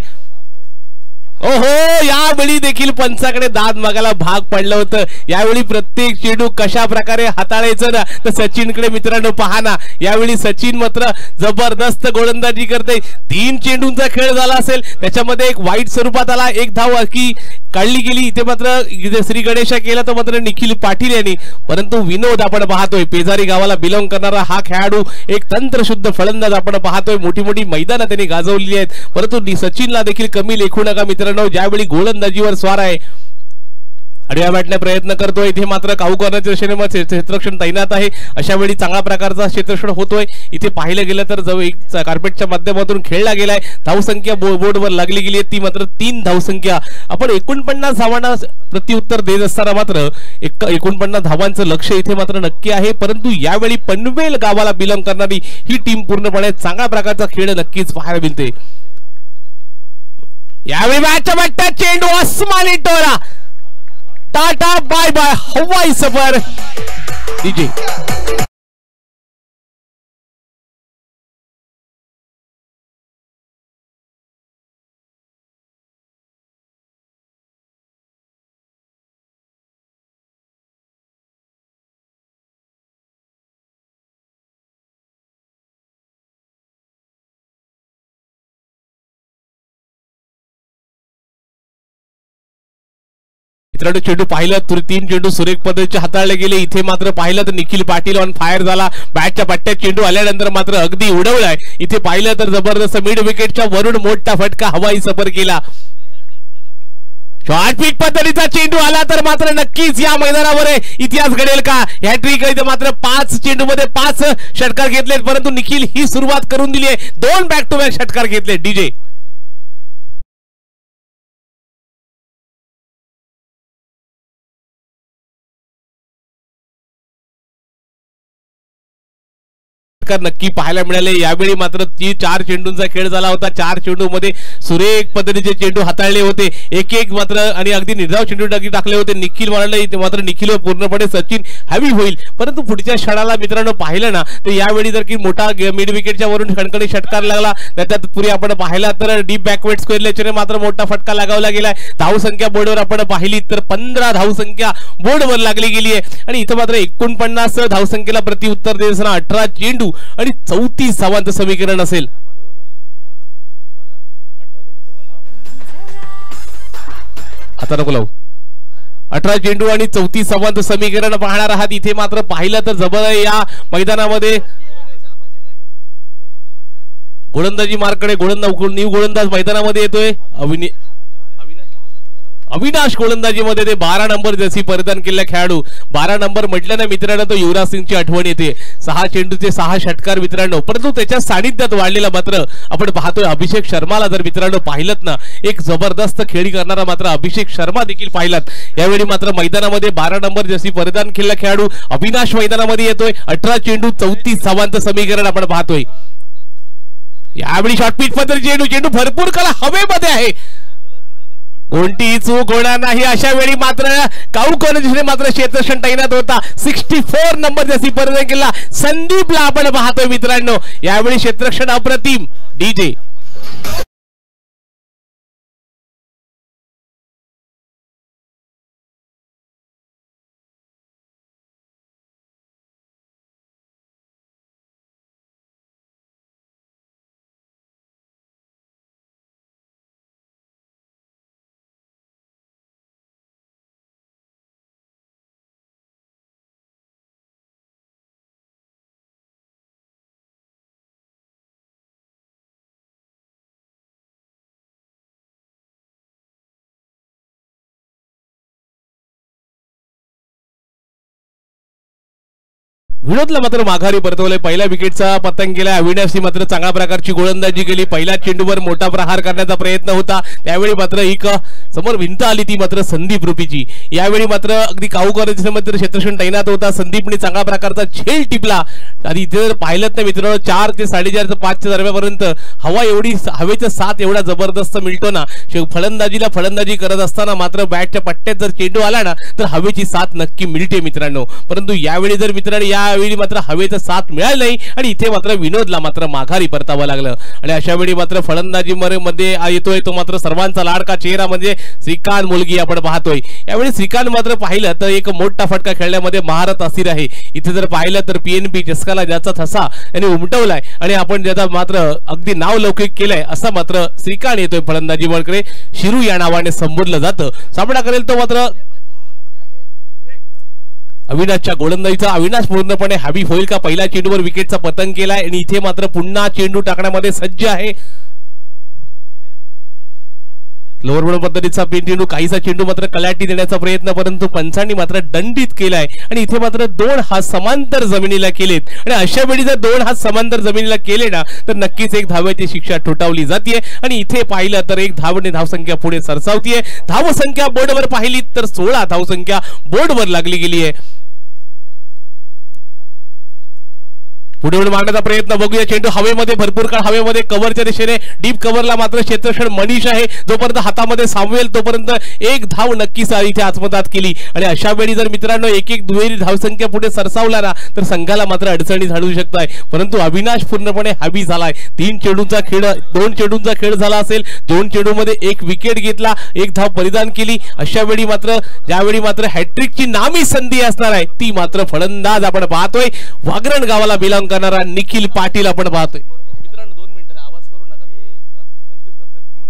ओहो, यावेळी देखील पंचाकडे दाद मागायला भाग पडलं होतं. यावेळी प्रत्येक चेंडू कशा प्रकारे हाताळायचं ना, तर सचिनकडे मित्रांनो पहा ना. यावेळी सचिन मात्र जबरदस्त गोलंदाजी करते. 3 चेंडूंचा खेळ झाला असेल, त्याच्यामध्ये एक वाईट स्वरूपात आला, एक धाव की काढली गेली. इथे मात्र श्री गणेशा केला तर मात्र निखिल पाटील यांनी. परंतु विनोद आपण पाहतोय, पेजारी गावाला बिलॉंग करणारा हा खेळाडू, एक तंत्रशुद्ध फलंदाज आपण पाहतोय. मोठी मोठी मैदानं त्यांनी गाजवलेली आहेत, परंतु सचिनला देखील कमी लेखू नका मित्रांनो. ज्यावेळी गोलंदाजीवर स्वार आहे, आडव्या बॅटने प्रयत्न करतोय. इथे मात्र काऊ करण्याच्या दिशेने क्षेत्ररक्षण तैनात आहे. अशा वेळी चांगल्या प्रकारचा क्षेत्ररक्षण होतोय. इथे पाहिलं गेलं तर जवळ एक कार्पेटच्या माध्यमातून खेळला गेलाय. धावसंख्या बोर्डवर लागली गेली आहे, ती मात्र 3 धावसंख्या. आपण 49 धावांना प्रत्युत्तर देत असताना मात्र 49 धावांचं लक्ष इथे मात्र नक्की आहे. परंतु यावेळी पनवेल गावाला बिलॉंग करणारी ही टीम पूर्णपणे चांगल्या प्रकारचा खेळ नक्कीच पाहायला मिळते. यावेळी मॅचच्या बट्ट्यात चेंडू आसमानी टोरा. टाटा बाय बाय हवाई सफर. डीजे मित्रांनो, चेंडू पाहिलं तर 3 चेंडू सुरेख पद्धतीचे हाताळले गेले. इथे मात्र पाहिलं तर निखिल पाटील ऑन फायर झाला. बॅटच्या पट्ट्यात चेंडू आल्यानंतर मात्र अगदी उडवलाय. इथे पाहिलं तर जबरदस्त मिड विकेटच्या वरून मोठा फटका हवाई सफर केला. शॉर्ट पिच पद्धतीचा चेंडू आला तर मात्र नक्कीच या मैदानावर इतिहास घडेल का. हॅट्रिक इथे मात्र 5 चेंडूमध्ये 5 षटकार घेतलेत, परंतु निखिल ही सुरुवात करून दिली आहे. 2 बॅक टू बॅक षटकार घेतले. डीजे नक्की पाहायला मिळाले. यावेळी मात्र 4 चेंडूंचा खेळ झाला होता. 4 चेंडूमध्ये सुरेख पद्धतीचे चेंडू हाताळले होते. एक मात्र आणि अगदी निर्धाव चेंडू टाकले होते. निखिल म्हणाले मात्र निखिल पूर्णपणे सचिन हॅवी होईल, परंतु पुढच्या क्षणाला मित्रांनो पाहिलं ना तर यावेळी जर की मोठा मिड विकेटच्या वरून खणखणी षटकार लागला. त्याच्यात पुढे आपण पाहिला तर डीप बॅकवर्ड स्क्वेअरलेचने मात्र मोठा फटका लगावला गेलाय. धावसंख्या बोर्डवर आपण पाहिली तर 15 धावसंख्या बोर्डवर लागली गेली आहे आणि इथं मात्र 49 धावसंख्येला प्रत्युत्तर देत असताना 18 चेंडू आणि 34 धावांचं समीकरण असेल. आता नको लावू. 18 चेंडू आणि 34 धावांचं समीकरण पाहणार आहात. इथे मात्र पाहिलं तर जबर या मैदानामध्ये गोलंदाजी मार्कडे न्यू गोलंदाज मैदानामध्ये येतोय. अविनाश गोलंदाजीमध्ये ते 12 नंबर जर्सी परिधान केलेला खेळाडू. 12 नंबर म्हटलं ना मित्रांनो तो युवराज सिंगची आठवण येते. 6 चेंडूचे 6 षटकार मित्रांनो. परंतु त्याच्या सानिध्यात वाढलेला मात्र आपण पाहतोय अभिषेक शर्माला जर मित्रांनो पाहिलत ना एक जबरदस्त खेळी करणारा मात्र अभिषेक शर्मा देखील पाहिलात. यावेळी मात्र मैदानामध्ये 12 नंबर जर्सी परिधान केलेला खेळाडू अविनाश मैदानामध्ये येतोय. 18 चेंडू 34 धावांचं समीकरण आपण पाहतोय. यावेळी शॉर्टपिच पद्धती चेंडू भरपूर काळ हवेमध्ये आहे. कोणतीही चूक होणार नाही अशा वेळी मात्र काऊकॉलेजने मात्र क्षेत्ररक्षण तैनात होता. 64 नंबर जर्सी परिधान केला संदीपला आपण पाहतोय मित्रांनो. यावेळी क्षेत्ररक्षण अप्रतिम. डीजे विनोदला मात्र माघारी परतवले. पहिल्या विकेटचा पतंग गेला. अविनाशने मात्र चांगल्या प्रकारची गोलंदाजी केली. पहिल्या चेंडूवर मोठा प्रहार करण्याचा प्रयत्न होता. त्यावेळी मात्र एक समोर भिंत आली ती मात्र संदीप रुपीची. यावेळी मात्र अगदी काऊकॉलेजने मात्र क्षेत्ररक्षण तैनात होता. संदीपने चांगल्या प्रकारचा झेल टिपला. आणि इथे जर पाहिलं तर मित्रांनो 4 ते 4:30 5च्या दरम्यानपर्यंत हवा एवढी हवेचा साथ एवढा जबरदस्त मिळतो ना. फलंदाजीला फलंदाजी करत असताना मात्र बॅटच्या पट्ट्यात जर चेंडू आला ना तर हवेची साथ नक्की मिळते मित्रांनो. परंतु यावेळी जर मित्रांनो यावेळी मात्र हवेचा साथ मिळाला नाही आणि इथे मात्र विनोदला मात्र माघारी परतावं लागलं. आणि अशा वेळी मात्र फलंदाजी मध्ये येतोय तो मात्र सर्वांचा लाडका चेहरा म्हणजे श्रीकांत मुलगी आपण पाहतोय. यावेळी श्रीकांत मात्र पाहिलं तर एक मोठा फटका खेळण्यामध्ये महारथ असीर आहे. इथे जर पाहिलं तर पीएनबी चस्काला ज्याचा ठसा यांनी उमटवलाय आणि आपण ज्याचा मात्र अगदी नाव लौकिक केलंय असा मात्र श्रीकांत येतोय फलंदाजी वळकडे. शिरू या नावाने संबोधलं जातं. सामना करेल तो मात्र अविनाशच्या गोलंदाजीचा. अविनाश पूर्णपणे हॅवी होईल का. पहिल्या चेंडूवर विकेटचा पतंग केलाय आणि इथे मात्र पुन्हा चेंडू टाकण्यामध्ये सज्ज आहे. लोअर बोर्ड पद्धतीचा चेंडू काहीसा चेंडू मात्र कलाटी देण्याचा प्रयत्न परंतु पंचांनी मात्र दंडित केलाय आणि इथे मात्र 2 हात समांतर जमिनीला केलेत. आणि अशा वेळी जर 2 हात समांतर जमिनीला केले ना तर नक्कीच एक धावेची शिक्षा ठोठावली जाते. आणि इथे पाहिलं तर एक धावने धावसंख्या पुढे सरसावतीये. धावसंख्या बोर्डवर पाहिली तर 16 धावसंख्या बोर्डवर लागली गेली आहे. पुढे मारण्याचा प्रयत्न बघूया. चेंडू हवेमध्ये भरपूर काळ हवेमध्ये कव्हरच्या दिशेने डीप कव्हरला मात्र क्षेत्ररक्षण मनीष आहे. जोपर्यंत हातामध्ये सामवेल तोपर्यंत एक धाव नक्कीच इथे आत्मदात केली. आणि अशा वेळी जर मित्रांनो एक दुहेरी धावसंख्या पुढे सरसावला ना तर संघाला मात्र अडचणी झाडू शकताय. परंतु अविनाश पूर्णपणे हवी झालाय. 3 चेंडूंचा खेळ 2 चेंडूंचा खेळ झाला असेल. 2 चेंडूमध्ये 1 विकेट घेतला. 1 धाव परिधान केली. अशा वेळी मात्र ज्यावेळी मात्र हॅट्रिकची नामी संधी असणार आहे ती मात्र फलंदाज आपण पाहतोय वागरण गावाला बिलॉंग करणारा निखिल पाटील आपण पाहतोय. मित्रांनो 2 मिनिटं आवाज करू नका. कन्फ्यूज करताय पूर्ण.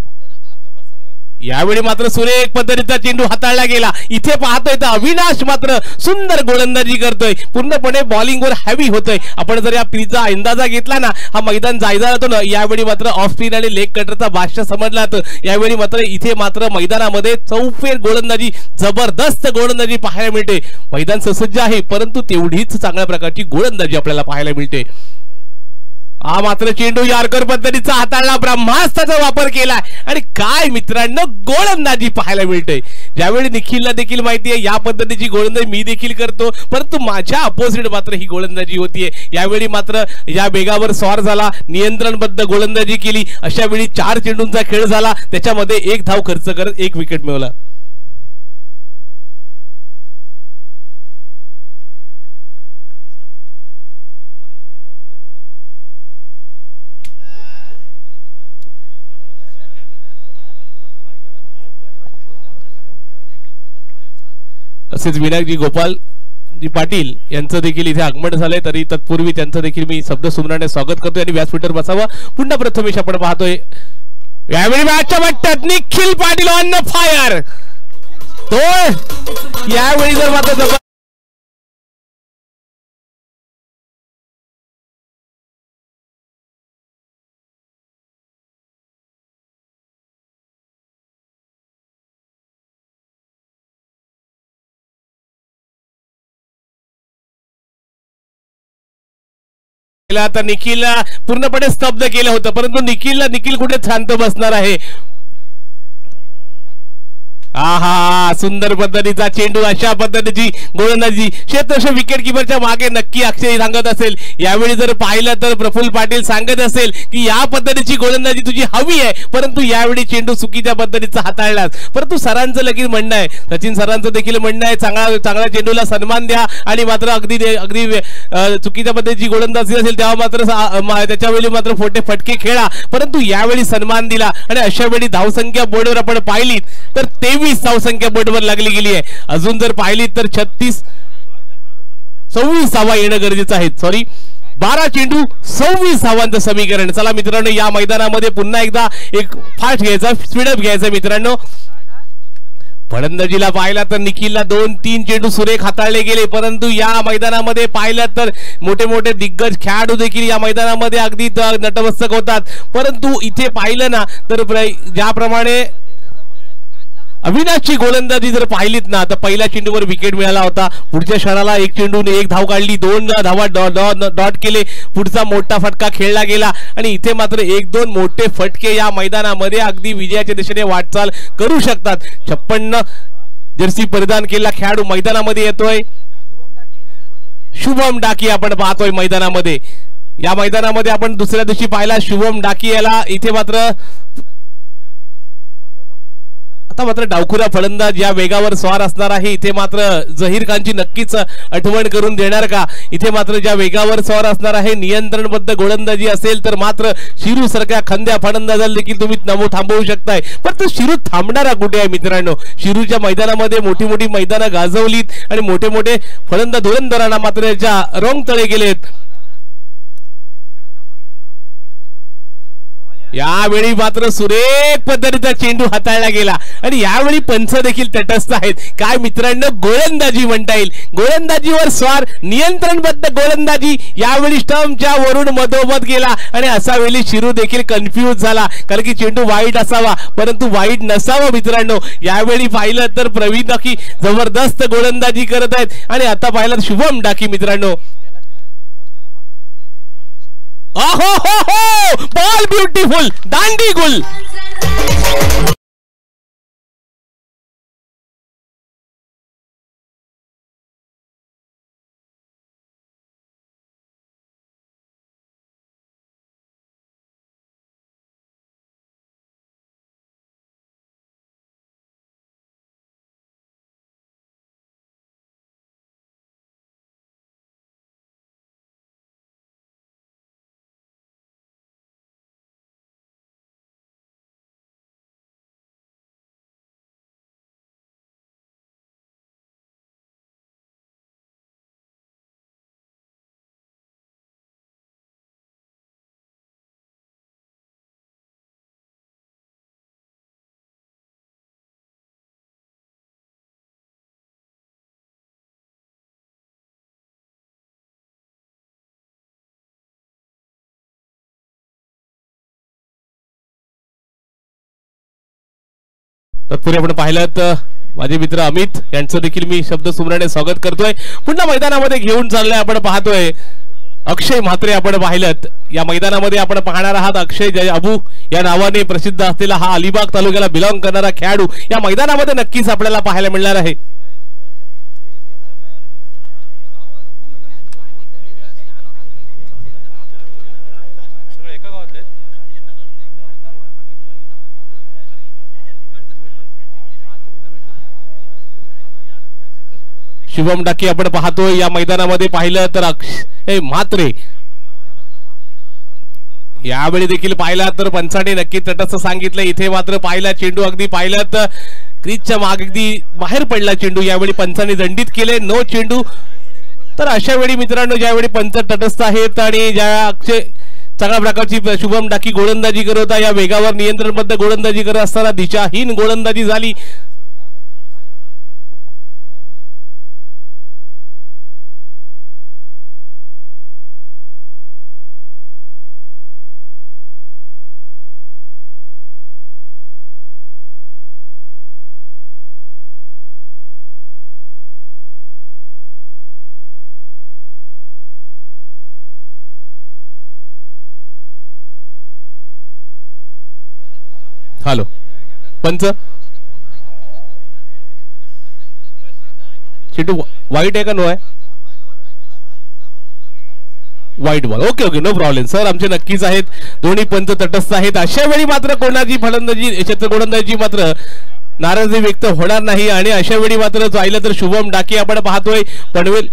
यावेळी मात्र सुरेख पद्धतीचा चेंडू हाताळला गेला. इथे पाहतोय तर अविनाश मात्र सुंदर गोलंदाजी करतोय. पूर्णपणे बॉलिंगवर हॅवी होतोय. आपण जर या पिचचा अंदाजा घेतला ना हा मैदान जायजा जातो ना. यावेळी मात्र ऑफ स्पिन आणि लेग कटरचा बादशाह समजला जातो. यावेळी मात्र इथे मात्र मैदानामध्ये चौफेर गोलंदाजी जबरदस्त गोलंदाजी पाहायला मिळते. मैदान ससज्ज आहे परंतु तेवढीच चांगल्या प्रकारची गोलंदाजी आपल्याला पाहायला मिळते. हा मात्र चेंडू यार्कर पद्धतीचा हाताळला. ब्रह्मास्त्राचा वापर केला आणि काय मित्रांनो गोलंदाजी पाहायला मिळते. ज्यावेळी निखिलला देखील माहिती आहे या पद्धतीची गोलंदाजी मी देखील करतो परंतु माझ्या अपोजिट मात्र ही गोलंदाजी होतीये. यावेळी मात्र या बेगावर स्वार झाला. नियंत्रणबद्ध गोलंदाजी केली. अशा वेळी 4 चेंडूंचा खेळ झाला. त्याच्यामध्ये 1 धाव खर्च करत 1 विकेट मिळवला. तसेच विनायकजी गोपालजी पाटील यांचं देखील इथे आगमन झालंय. तरी तत्पूर्वी त्यांचं देखील मी शब्द सुमराने स्वागत करतोय आणि व्यासपीठावर बसावं. पुन्हा प्रथमेश आपण पाहतोय यावेळी मॅचच्या वाटतात निखिल पाटील ऑन फायर. तो यावेळी जर मात्र आता निखिलला पूर्णपणे स्तब्ध केलं होतं, परंतु निखिल कुठे शांत बसणार आहे. आहा, सुंदर पद्धतीचा चेंडू, अशा पद्धतीची गोलंदाजी. क्षेत्ररक्षक विकेट किपरच्या मागे नक्की अक्षय सांगत असेल. यावेळी जर पाहिलं तर प्रफुल्ल पाटील सांगत असेल की या पद्धतीची गोलंदाजी तुझी हवी आहे, परंतु यावेळी चेंडू चुकीच्या पद्धतीचा हाताळलास. परंतु सरांचं लगेच म्हणणं आहे, सचिन सरांचं देखील म्हणणं आहे, चांगल्या चेंडूला सन्मान द्या आणि मात्र अगदी चुकीच्या पद्धतीची गोलंदाजी असेल तेव्हा मात्र त्याच्यावेळी मात्र फटके खेळा. परंतु यावेळी सन्मान दिला आणि अशा वेळी धावसंख्या बोर्डवर आपण पाहिली तर 23 धावसंख्या बोर्डवर लागली गेली आहे. अजून जर पाहिली तर 26 धावा येणं गरजेचं आहे. सॉरी, 12 चेंडू 26 धावांचं समीकरण. चला मित्रांनो, या मैदानामध्ये पुन्हा एकदा एक फास्ट घ्यायचा, स्पीडअप घ्यायचा मित्रांनो. फलंदाजीला पाहिला तर निखिलला 2-3 चेंडू सुरेख हाताळले गेले, परंतु या मैदानामध्ये पाहिलं तर मोठे मोठे दिग्गज खेळाडू देखील या मैदानामध्ये अगदी नतमस्तक होतात. परंतु इथे पाहिलं ना तर ज्याप्रमाणे अविनाशची गोलंदाजी जर पाहिलीत ना तर पहिल्या चेंडूवर विकेट मिळाला होता, पुढच्या क्षणाला एक चेंडूने 1 धाव काढली, 2 धावा डॉट केले, पुढचा मोठा फटका खेळला गेला आणि इथे मात्र 1-2 मोठे फटके या मैदानामध्ये अगदी विजयाच्या दिशेने वाटचाल करू शकतात. 56 जर्सी परिधान केलेला खेळाडू मैदानामध्ये येतोय, शुभम डाकी आपण पाहतोय मैदानामध्ये. या मैदानामध्ये आपण दुसऱ्या दिवशी पाहिला शुभम डाकी याला इथे मात्र आता मात्र डावखुरा फलंदाज या वेगावर स्वार असणार आहे. इथे मात्र झहीर खानची नक्कीच आठवण करून देणार का? इथे मात्र ज्या वेगावर स्वार असणार आहे, नियंत्रणबद्ध गोलंदाजी असेल तर मात्र शिरू सारख्या खंद्या फलंदाजाला देखील तुम्ही थांबवू शकताय. पण तो शिरू थांबणारा कुठे आहे मित्रांनो? शिरूच्या मैदानामध्ये मोठी मोठी मैदानं गाजवलीत आणि मोठे मोठे फलंदाज धुरंधरांना मात्र याच्या रंग तळे गेलेत. यावेळी मात्र सुरेख पद्धतीचा चेंडू हाताळला गेला आणि यावेळी पंच देखील तटस्थ आहेत. काय मित्रांनो, गोलंदाजी म्हणता येईल, गोलंदाजीवर स्वार, नियंत्रणबद्ध गोलंदाजी. यावेळी स्टंपच्या वरून मधोमध गेला आणि असा वेळी शिरू देखील कन्फ्यूज झाला, कारण की चेंडू वाईट असावा परंतु वाईट नसावा. मित्रांनो, यावेळी पाहिलं तर प्रवीण डाकी जबरदस्त गोलंदाजी करत आहेत आणि आता पाहिलं शुभम डाकी मित्रांनो. हो हो हो, बॉल ब्युटिफुल, दांडी गुल. तत्पूर्वी आपण पाहिलं तर माझे मित्र अमित यांचं देखील मी शब्द सुमराने स्वागत करतोय. पुन्हा मैदानामध्ये घेऊन चाललंय आपण पाहतोय अक्षय म्हात्रे. आपण पाहिलं या मैदानामध्ये आपण पाहणार आहात अक्षय जय अबू या नावाने प्रसिद्ध असलेला हा अलिबाग तालुक्याला बिलॉंग करणारा खेळाडू या मैदानामध्ये नक्कीच आपल्याला पाहायला मिळणार आहे. शुभम डाकी आपण पाहतोय या मैदानामध्ये. पाहिलं तर अक्षय म्हात्रे यावेळी देखील पाहिला तर पंचाने नक्की तटस्थ सांगितलं. इथे मात्र पाहिला चेंडू अगदी पाहिलं तर क्रीजच्या मागे अगदी बाहेर पडला चेंडू. यावेळी पंचाने दंडित केले, नो चेंडू. तर अशा वेळी मित्रांनो ज्यावेळी पंच तटस्थ आहेत आणि ज्या अक्षय चांगल्या प्रकारची शुभम डाकी गोलंदाजी करत होता, या वेगावर नियंत्रणबद्ध गोलंदाजी करत असताना दिशाहीन गोलंदाजी झाली. हॅलो पंच चेंडू वाईट आहे का नो आहे wide ball okay okay no problem sir आमचे नक्कीच आहेत दोन्ही पंच तटस्थ आहेत अशा वेळी मात्र कोणाची फलंदाजी क्षेत्र गोलंदाजी मात्र नाराजी व्यक्त होणार नाही आणि अशा वेळी मात्र पाहिलं तर शुभम डाके आपण पाहतोय पनवेल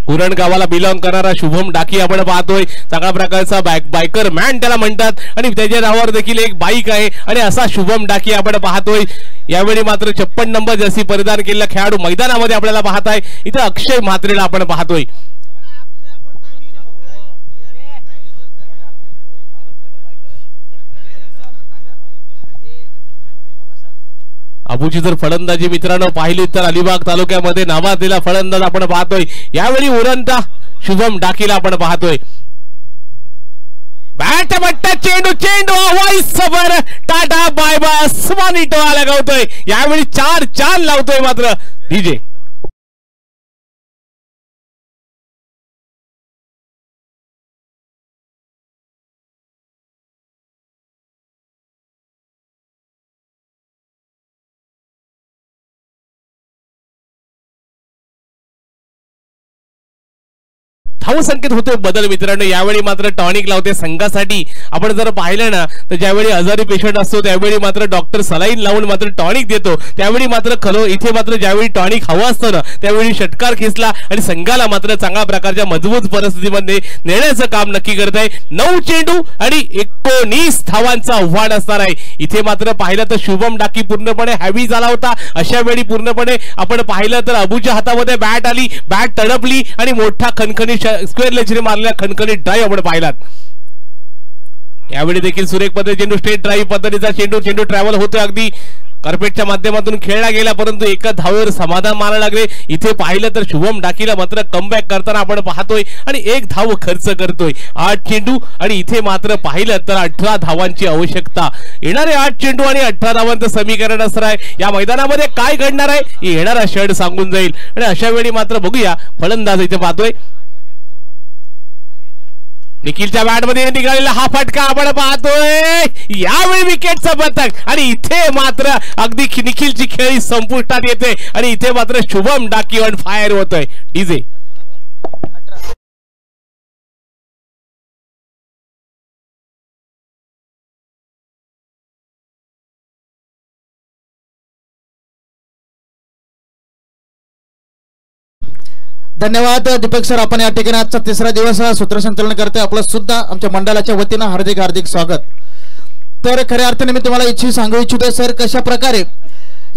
उरण गावाला बिलॉंग करणारा शुभम डाकी आपण पाहतोय चांगल्या प्रकारचा बायकर मॅन त्याला म्हणतात आणि त्याच्या नावावर देखील एक बाईक आहे आणि असा शुभम डाकी आपण पाहतोय यावेळी मात्र 56 नंबर जर्सी परिधान केलेला खेळाडू मैदानामध्ये आपल्याला पाहताय इथे अक्षय म्हात्रेला आपण पाहतोय अबूची जर फलंदाजी मित्रांनो पाहिली तर अलिबाग तालुक्यामध्ये नावाजलेला फलंदाज आपण पाहतोय यावेळी उरणचा शुभम डाकीला आपण पाहतोय बॅट बट्टा चेंडू चेंडू सबर टाटा बाय बाय अस्मानी टोळा लगावतोय यावेळी 4 लावतोय मात्र डीजे धाव संकेत होतोय बदल मित्रांनो यावेळी मात्र टॉनिक लावते संघासाठी आपण जर पाहिलं ना तर ज्यावेळी आजारी पेशंट असतो त्यावेळी मात्र डॉक्टर सलाईन लावून मात्र टॉनिक देतो त्यावेळी मात्र खलो इथे मात्र ज्यावेळी टॉनिक हवं असतं ना त्यावेळी षटकार खेचला आणि संघाला मात्र चांगल्या प्रकारच्या मजबूत परिस्थितीमध्ये नेण्याचं काम नक्की करत आहे 9 चेंडू आणि 19 धावांचा आव्हान असणार आहे इथे मात्र पाहिलं तर शुभम डाकी पूर्णपणे हॅवी झाला होता अशा वेळी पूर्णपणे आपण पाहिलं तर अबूच्या हातामध्ये बॅट आली बॅट तडपली आणि मोठा खणखणी स्क्वेअर लेचने मारलेला खणखणी ड्राईव्ह आपण पाहिलात यावेळी देखील सुरेख पद्धतीने चेंडू स्ट्रेट ड्राईव्ह पद्धतीचा चेंडू ट्रॅव्हल होतोय अगदी कार्पेटच्या माध्यमातून खेळला गेला परंतु एका धावेवर समाधान मारायला लागले इथे पाहिलं तर शुभम डाकीला मात्र कमबॅक करताना आपण पाहतोय आणि 1 धाव खर्च करतोय 8 चेंडू आणि इथे मात्र पाहिलं तर 18 धावांची आवश्यकता येणारे 8 चेंडू आणि 18 धावांचं समीकरण असणार आहे या मैदानामध्ये काय घडणार आहे येणारा षड सांगून जाईल आणि अशा वेळी मात्र बघूया फलंदाज इथे पाहतोय निखिलच्या बॅट मध्ये निघालेला हा फटका आपण पाहतोय यावेळी विकेटचा पतक आणि इथे मात्र अगदी निखिलची खेळी संपुष्टात येते आणि इथे मात्र शुभम डाकी ऑन फायर होतोय डीजे धन्यवाद दीपक सर आपण या ठिकाणी आजचा 3रा दिवस सूत्रसंचालन करते आपलं सुद्धा आमच्या मंडळाच्या वतीने हार्दिक स्वागत तर खऱ्या अर्थाने मी तुम्हाला सांगू इच्छितो सर कशा प्रकारे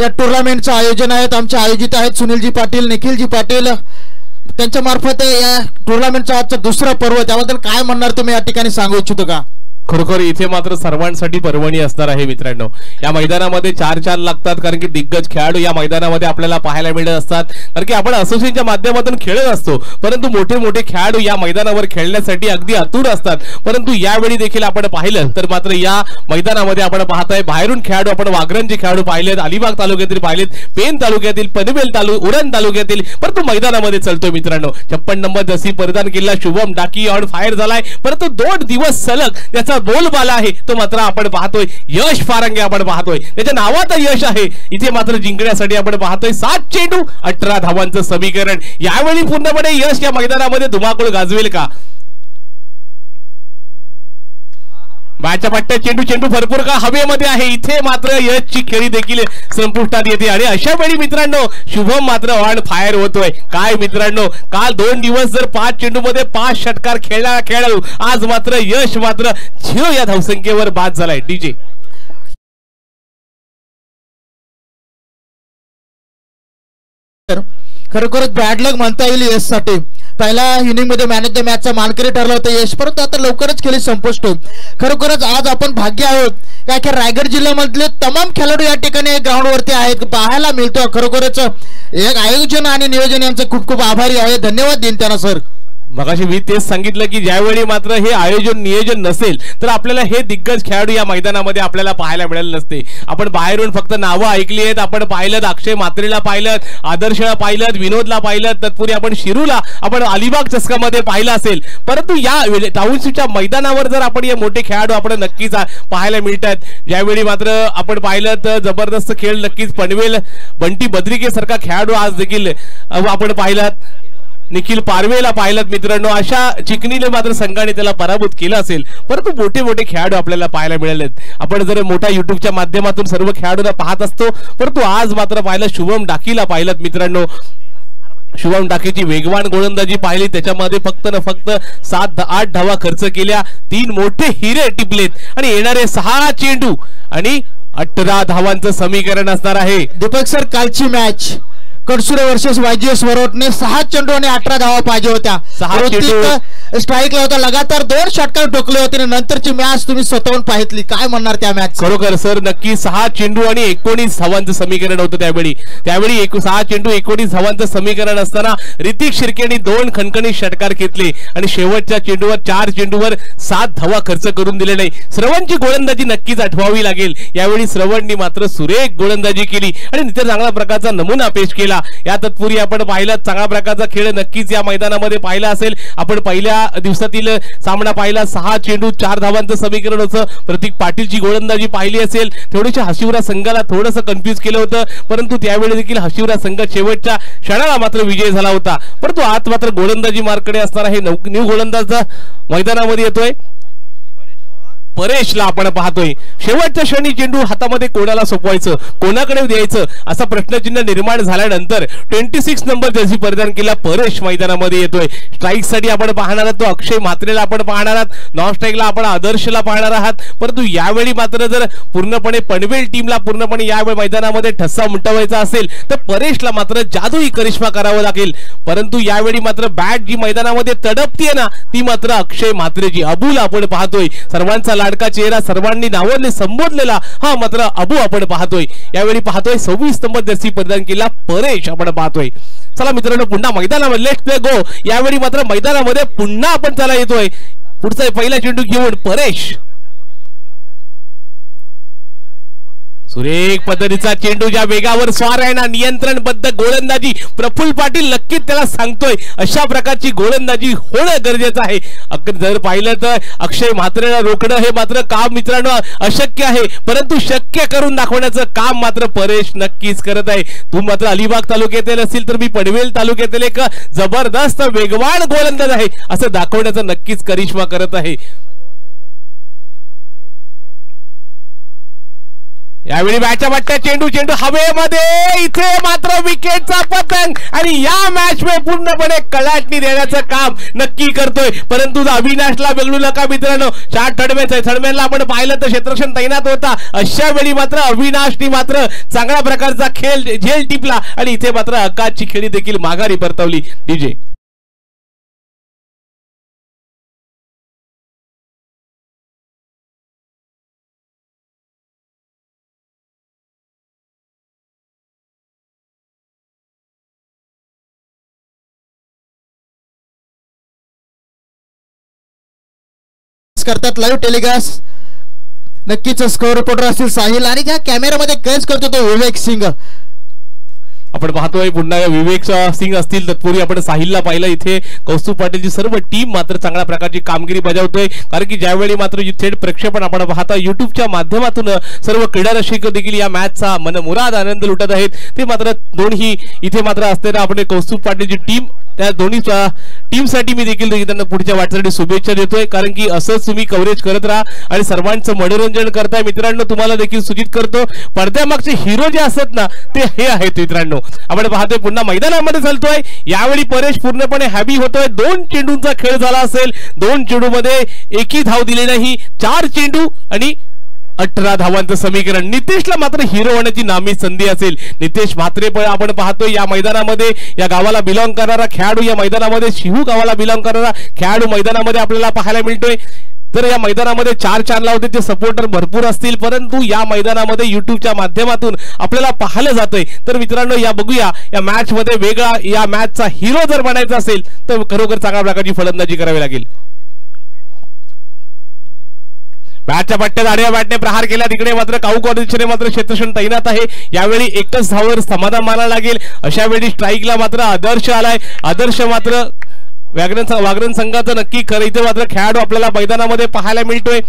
या टुर्नामेंटचं आयोजन आहे आमचे आयोजित आहेत सुनीलजी पाटील निखिलजी पाटील त्यांच्या मार्फत या टुर्नामेंटचं आजचं 2रं पर्व त्याबद्दल काय म्हणणार तुम्ही या ठिकाणी सांगू इच्छितो का खरोखर इथे मात्र सर्वांसाठी पर्वणी असणार आहे मित्रांनो या मैदानामध्ये 4 लागतात कारण की दिग्गज खेळाडू या मैदानामध्ये आपल्याला पाहायला मिळत असतात कारण की आपण असोसिएशनच्या माध्यमातून खेळत असतो परंतु मोठे खेळाडू या मैदानावर खेळण्यासाठी अगदी आतुर असतात परंतु यावेळी देखील आपण पाहिलं तर मात्र या मैदानामध्ये आपण पाहताय बाहेरून खेळाडू आपण वागरणचे खेळाडू पाहिलेत अलिबाग तालुक्यातील पाहिलेत पेन तालुक्यातील पनवेल उरण तालुक्यातील परंतु मैदानामध्ये चलतोय मित्रांनो 56 नंबर जर्सी परिधान केलेला शुभम डाकी ऑन फायर झालाय परंतु 2 दिवस सलग त्याचा बोलबाला आहे तो मात्र आपण पाहतोय यश फारंगे आपण पाहतोय त्याच्या नावात यश आहे इथे मात्र जिंकण्यासाठी आपण पाहतोय 7 चेंडू 18 धावांचं समीकरण यावेळी पूर्णपणे यश या मैदानामध्ये धुमाकूळ गाजवेल का बॅटच्या पट्ट्यात चेंडू भरपूर का हवेमध्ये आहे इथे मात्र यशची खेळी देखील संपुष्टात येते आणि अशा वेळी मित्रांनो शुभम मात्र ऑन फायर होतोय काय मित्रांनो काल 2 दिवस जर 5 चेंडूमध्ये 5 षटकार खेळणारा खेळाडू आज मात्र यश मात्र 0 या धावसंख्येवर बाद झालाय डीजे खरोखरच बॅड लक म्हणता येईल यश साठी पहिला इनिंग मध्ये मॅन ऑफ द मॅचचा मानकरी ठरला होता यश परंतु आता लवकरच खेळी संपुष्ट खरोखरच आज आपण भाग्य आहोत या रायगड जिल्ह्यामधले तमाम खेळाडू या ठिकाणी ग्राउंड वरती आहेत पाहायला मिळतो खरोखरच एक आयोजन आणि नियोजन यांचं खूप आभारी आहे धन्यवाद देईन त्यांना सर मगाशी मी तेच सांगितलं की ज्यावेळी मात्र हे आयोजन नियोजन नसेल तर आपल्याला हे दिग्गज खेळाडू या मैदानामध्ये आपल्याला पाहायला मिळाले नसते. आपण बाहेरून फक्त नावं ऐकली आहेत, आपण पाहिलं अक्षय म्हात्रेला पाहिलं, आदर्शला पाहिलं, विनोदला पाहिलं, तत्पूर्वी आपण शिरूला, आपण अलिबाग चषकामध्ये पाहिलं असेल. परंतु या टाउनशिपच्या मैदानावर जर आपण हे मोठे खेळाडू आपण नक्कीच पाहायला मिळतात. ज्यावेळी मात्र आपण पाहिलं तर जबरदस्त खेळ नक्कीच पनवेल बंटी बद्रिके सारखा खेळाडू आज देखील आपण पाहिलात, निखिल पारवेला पाहिलात मित्रांनो. अशा चिकनीने मात्र संघाने त्याला पराभूत केलं असेल, परंतु मोठे मोठे खेळाडू आपल्याला पाहायला मिळालेत. आपण जर मोठ्या युट्यूबच्या माध्यमातून सर्व खेळाडूंना पाहत असतो, परंतु आज मात्र पाहिलं शुभम डाकीला पाहिलात मित्रांनो. शुभम डाकेची वेगवान गोलंदाजी पाहिली, त्याच्यामध्ये फक्त न फक्त 7-8 धावा खर्च केल्या, 3 मोठे हिरे टिपलेत आणि येणारे 6 चेंडू आणि 18 धावांचं समीकरण असणार आहे. दीपक सर, कालची मॅच कडसुरे वर्सेस वायजीएस वरोटने 6 चेंडू आणि 18 धावा पाहिजे होत्या. 6 चेंडू स्ट्राईकला होता, लगातार 2 षटकार ठोकले होते आणि नंतरची मॅच तुम्ही स्वतःहून पाहितली. काय म्हणणार त्या मॅच? खरोखर सर नक्की 6 चेंडू आणि 19 धावांचं समीकरण होतं त्यावेळी 6 चेंडू 19 धावांचं समीकरण असताना ऋतिक शिर्केने 2 खणखणीत षटकार घेतले आणि शेवटच्या चेंडूवर 4 चेंडूवर 7 धावा खर्च करून दिले नाही. श्रवणची गोलंदाजी नक्कीच आठवावी लागेल. यावेळी श्रवणनी मात्र सुरेख गोलंदाजी केली आणि नित्य चांगल्या प्रकारचा नमुना पेश केला. या तत्पूर्वी आपण पाहिलं चांगल्या प्रकारचा खेळ नक्कीच या मैदानामध्ये पाहिला असेल. आपण पहिल्या दिवसातील सामना पाहिला, 6 चेंडू 4 धावांचं समीकरण होतं. प्रतीक पाटीलची गोलंदाजी पाहिली असेल, थोडीशी हशिवरा संघाला थोडंसं कन्फ्यूज केलं होतं, परंतु त्यावेळी देखील हशिवरा संघ शेवटच्या क्षणाला मात्र विजय झाला होता. परंतु आज मात्र गोलंदाजी मार्कडे असणारा हे न्यू गोलंदाज मैदानामध्ये येतोय. परेशला आपण पाहतोय. शेवटच्या क्षणी चेंडू हातामध्ये कोणाला सोपवायचं, कोणाकडे द्यायचं असा प्रश्नचिन्ह निर्माण झाल्यानंतर 26 नंबर जर्सी परिधान केला परेश मैदानामध्ये येतोय. स्ट्राईक साठी आपण पाहणार आहात तो अक्षय म्हात्रेला आपण पाहणार आहात, नॉन स्ट्राईकला आपण आदर्शला पाहणार आहात. परंतु यावेळी मात्र जर पूर्णपणे पनवेल टीमला पूर्णपणे यावेळी मैदानामध्ये ठसा उमटवायचा असेल तर परेशला मात्र जादुई करिश्मा करावा लागेल. परंतु यावेळी मात्र बॅट जी मैदानामध्ये तडपतीये ना ती मात्र अक्षय म्हात्रेची. अबूला आपण पाहतोय, सर्वांचा लाडका चेहरा, सर्वांनी नावाने संबोधलेला हा मात्र अबू आपण पाहतोय. यावेळी पाहतोय 26 नंबर जर्सी परिधान केला परेश आपण पाहतोय. चला मित्रांनो पुन्हा मैदानामध्ये लेट्स प्ले गो. यावेळी मात्र मैदानामध्ये पुन्हा आपण त्याला येतोय. पुढचा पहिला चेंडू घेऊन परेश, सुरेख पद्धतीचा चेंडू ज्या वेगावर स्वार आहे ना, नियंत्रणबद्ध गोलंदाजी प्रफुल्ल पाटील नक्कीच त्याला सांगतोय अशा प्रकारची गोलंदाजी होणं गरजेचं आहे. जर पाहिलं तर अक्षय म्हात्रेला रोखणं हे मात्र काम मित्रांनो अशक्य आहे, परंतु शक्य करून दाखवण्याचं काम मात्र परेश नक्कीच करत आहे. तू मात्र अलिबाग तालुक्यातील असेल तर मी पनवेल तालुक्यातील एक जबरदस्त वेगवान गोलंदाज आहे असं दाखवण्याचं नक्कीच करिश्मा करत आहे. यावेळी बॅटच्या वाटत्या चेंडू हवेमध्ये, इथे मात्र विकेटचा पतंग आणि या मॅच मध्ये पूर्णपणे कलाटणी देण्याचं काम नक्की करतोय. परंतु अविनाशला बेगळू नका मित्रांनो. 4 थर्डमॅनला आपण पाहिलं तर क्षेत्ररक्षण तैनात होता. अशा वेळी मात्र अविनाशनी मात्र चांगल्या प्रकारचा खेळ झेल टिपला आणि इथे मात्र आकाशची खेळी देखील माघारी परतवली. डीजे करतात लाईव्ह टेलिकास्ट. नक्कीच स्कोर रिपोर्टर असतील साहिल आणि ज्या कॅमेरामध्ये कैद करतो तो विवेक सिंग आपण पाहतोय. पुन्हा विवेक सिंग असतील, तत्पूर्वी आपण साहिलला पाहिलं. इथे कौस्तुभ पाटीलची सर्व टीम मात्र चांगल्या प्रकारची कामगिरी बजावतोय. कारण की ज्यावेळी मात्र थेट प्रक्षेपण आपण पाहता युट्यूबच्या माध्यमातून सर्व क्रीडा रसिक देखील या मॅचचा मनमुराद आनंद लुटत आहेत. ते मात्र दोन्ही इथे मात्र असताना आपण कौस्तुभ पाटीलची टीम त्या दोन्ही टीमसाठी मी देखील त्यांना पुढच्या वाटचालीसाठी शुभेच्छा देतोय. कारण की असंच तुम्ही कव्हरेज करत राहा आणि सर्वांचं मनोरंजन करताय मित्रांनो. तुम्हाला देखील सूचित करतो पडद्यामागचे हिरो जे असतात ना ते हे आहेत मित्रांनो. आपण पाहतोय पुन्हा मैदानामध्ये चालतोय. यावेळी परेश पूर्णपणे हॅबी होतोय. 2 चेंडूंचा खेळ झाला असेल, 2 चेंडूमध्ये एकही धाव दिली नाही. 4 चेंडू आणि 18 धावांचं समीकरण. नितेशला मात्र हिरो होण्याची नामी संधी असेल. नितेश म्हात्रे आपण पाहतोय या मैदानामध्ये, या गावाला बिलॉंग करणारा खेळाडू, या मैदानामध्ये शिहू गावाला बिलॉंग करणारा खेळाडू मैदानामध्ये आपल्याला पाहायला मिळतोय. तर या मैदानामध्ये 4 चॅनल होते ते सपोर्टर भरपूर असतील, परंतु या मैदानामध्ये युट्यूबच्या माध्यमातून आपल्याला पाहिलं जातंय. तर मित्रांनो या बघूया या मॅच मध्ये वेगळा या मॅचचा हिरो जर बनायचा असेल तर खरोखर चांगल्या प्रकारची फलंदाजी करावी लागेल. बॅटच्या पट्ट्यात आडव्या बॅटने प्रहार केला, तिकडे मात्र काऊक दिशेने मात्र क्षेत्रक्षण तैनात आहे. यावेळी एकच धावावर समाधान मानायला लागेल. अशा वेळी स्ट्राईकला मात्र आदर्श आलाय. आदर्श मात्र वागरण संघाचं नक्की खरं इथे मात्र खेळाडू आपल्याला मैदानामध्ये पाहायला मिळतोय.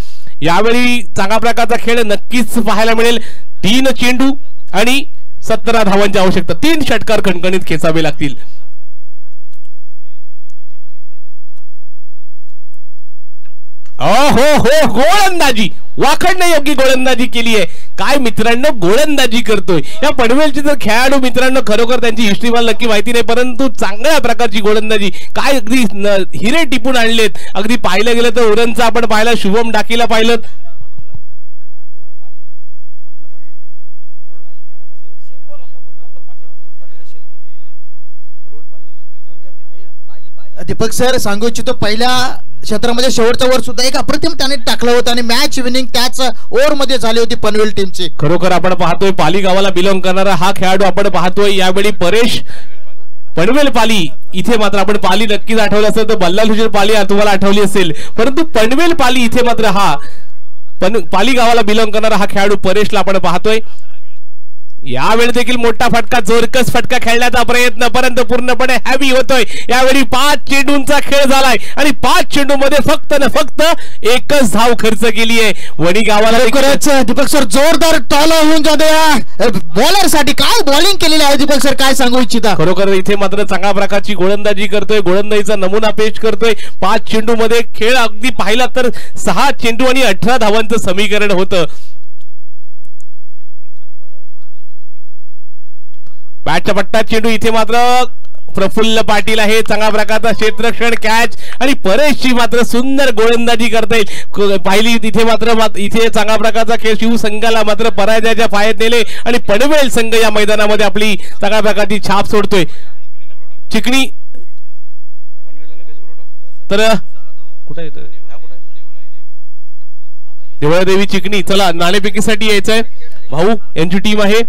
यावेळी चांगल्या प्रकारचा खेळ नक्कीच पाहायला मिळेल. 3 चेंडू आणि 17 धावांची आवश्यकता, 3 षटकार खणखणीत खेचावे लागतील. हो गोलंदाजी, वाकडणे योग्य गोलंदाजी केली आहे. काय मित्रांनो गोलंदाजी करतोय या पनवेलचे जर खेळाडू मित्रांनो, खरोखर त्यांची हिस्ट्री मला नक्की माहिती नाही, परंतु चांगल्या प्रकारची गोलंदाजी, काय अगदी हिरे टिपून आणलेत. अगदी पाहिलं गेलं तर उरणचा आपण पाहिला, शुभम डाकीला पाहिलं. दीपक सर सांगू इच्छितो पहिल्या क्षेत्रामध्ये शेवटचा ओव्हर सुद्धा एक अप्रतिम त्याने टाकला होता आणि मॅच विनिंग त्याच ओव्हर मध्ये झाली होती पनवेल टीमची. खरोखर आपण पाहतोय पाली गावाला बिलॉंग करणारा हा खेळाडू आपण पाहतोय. यावेळी परेश पनवेल पाली, इथे मात्र आपण पाली नक्कीच आठवलं असेल तर बल्लाल पाली तुम्हाला आठवली असेल, परंतु पनवेल पाली इथे मात्र हा पाली गावाला बिलॉंग करणारा हा खेळाडू परेशला आपण पाहतोय. यावेळी देखील मोठा फटका, जोरकस फटका खेळण्याचा प्रयत्न, परंतु पूर्णपणे हॅवी होतोय. यावेळी 5 चेंडूंचा खेळ झालाय आणि 5 चेंडू मध्ये फक्त न फक्त एकच धाव खर्च केली आहे. वणी गावाला दीपक सर जोरदार टॉल होऊन जाते बॉलर साठी. काय बॉलिंग केलेली आहे दीपक सर, काय सांगू इच्छिता. खरोखर इथे मात्र चांगल्या प्रकारची गोलंदाजी करतोय, गोलंदाजीचा नमुना पेश करतोय. 5 चेंडू मध्ये खेळ अगदी पाहिला तर 6 चेंडू आणि 18 धावांचं समीकरण होतं. बॅटच्या पट्ट्यात चेंडू, इथे मात्र प्रफुल्ल पाटील आहे, चांगल्या प्रकारचा क्षेत्ररक्षण, कॅच आणि परेशची मात्र सुंदर गोलंदाजी करता येईल. पाहिली तिथे मात्र इथे चांगल्या प्रकारचा खेळ, शिवसंघाला मात्र पराजयाच्या फायद्यात नेले आणि पनवेल संघ या मैदानामध्ये आपली चांगल्या प्रकारची छाप सोडतोय. चिकणी तर कुठे देवळादेवी चिकणी, चला नाणेफेकीसाठी यायचंय. भाऊ यांची टीम आहे.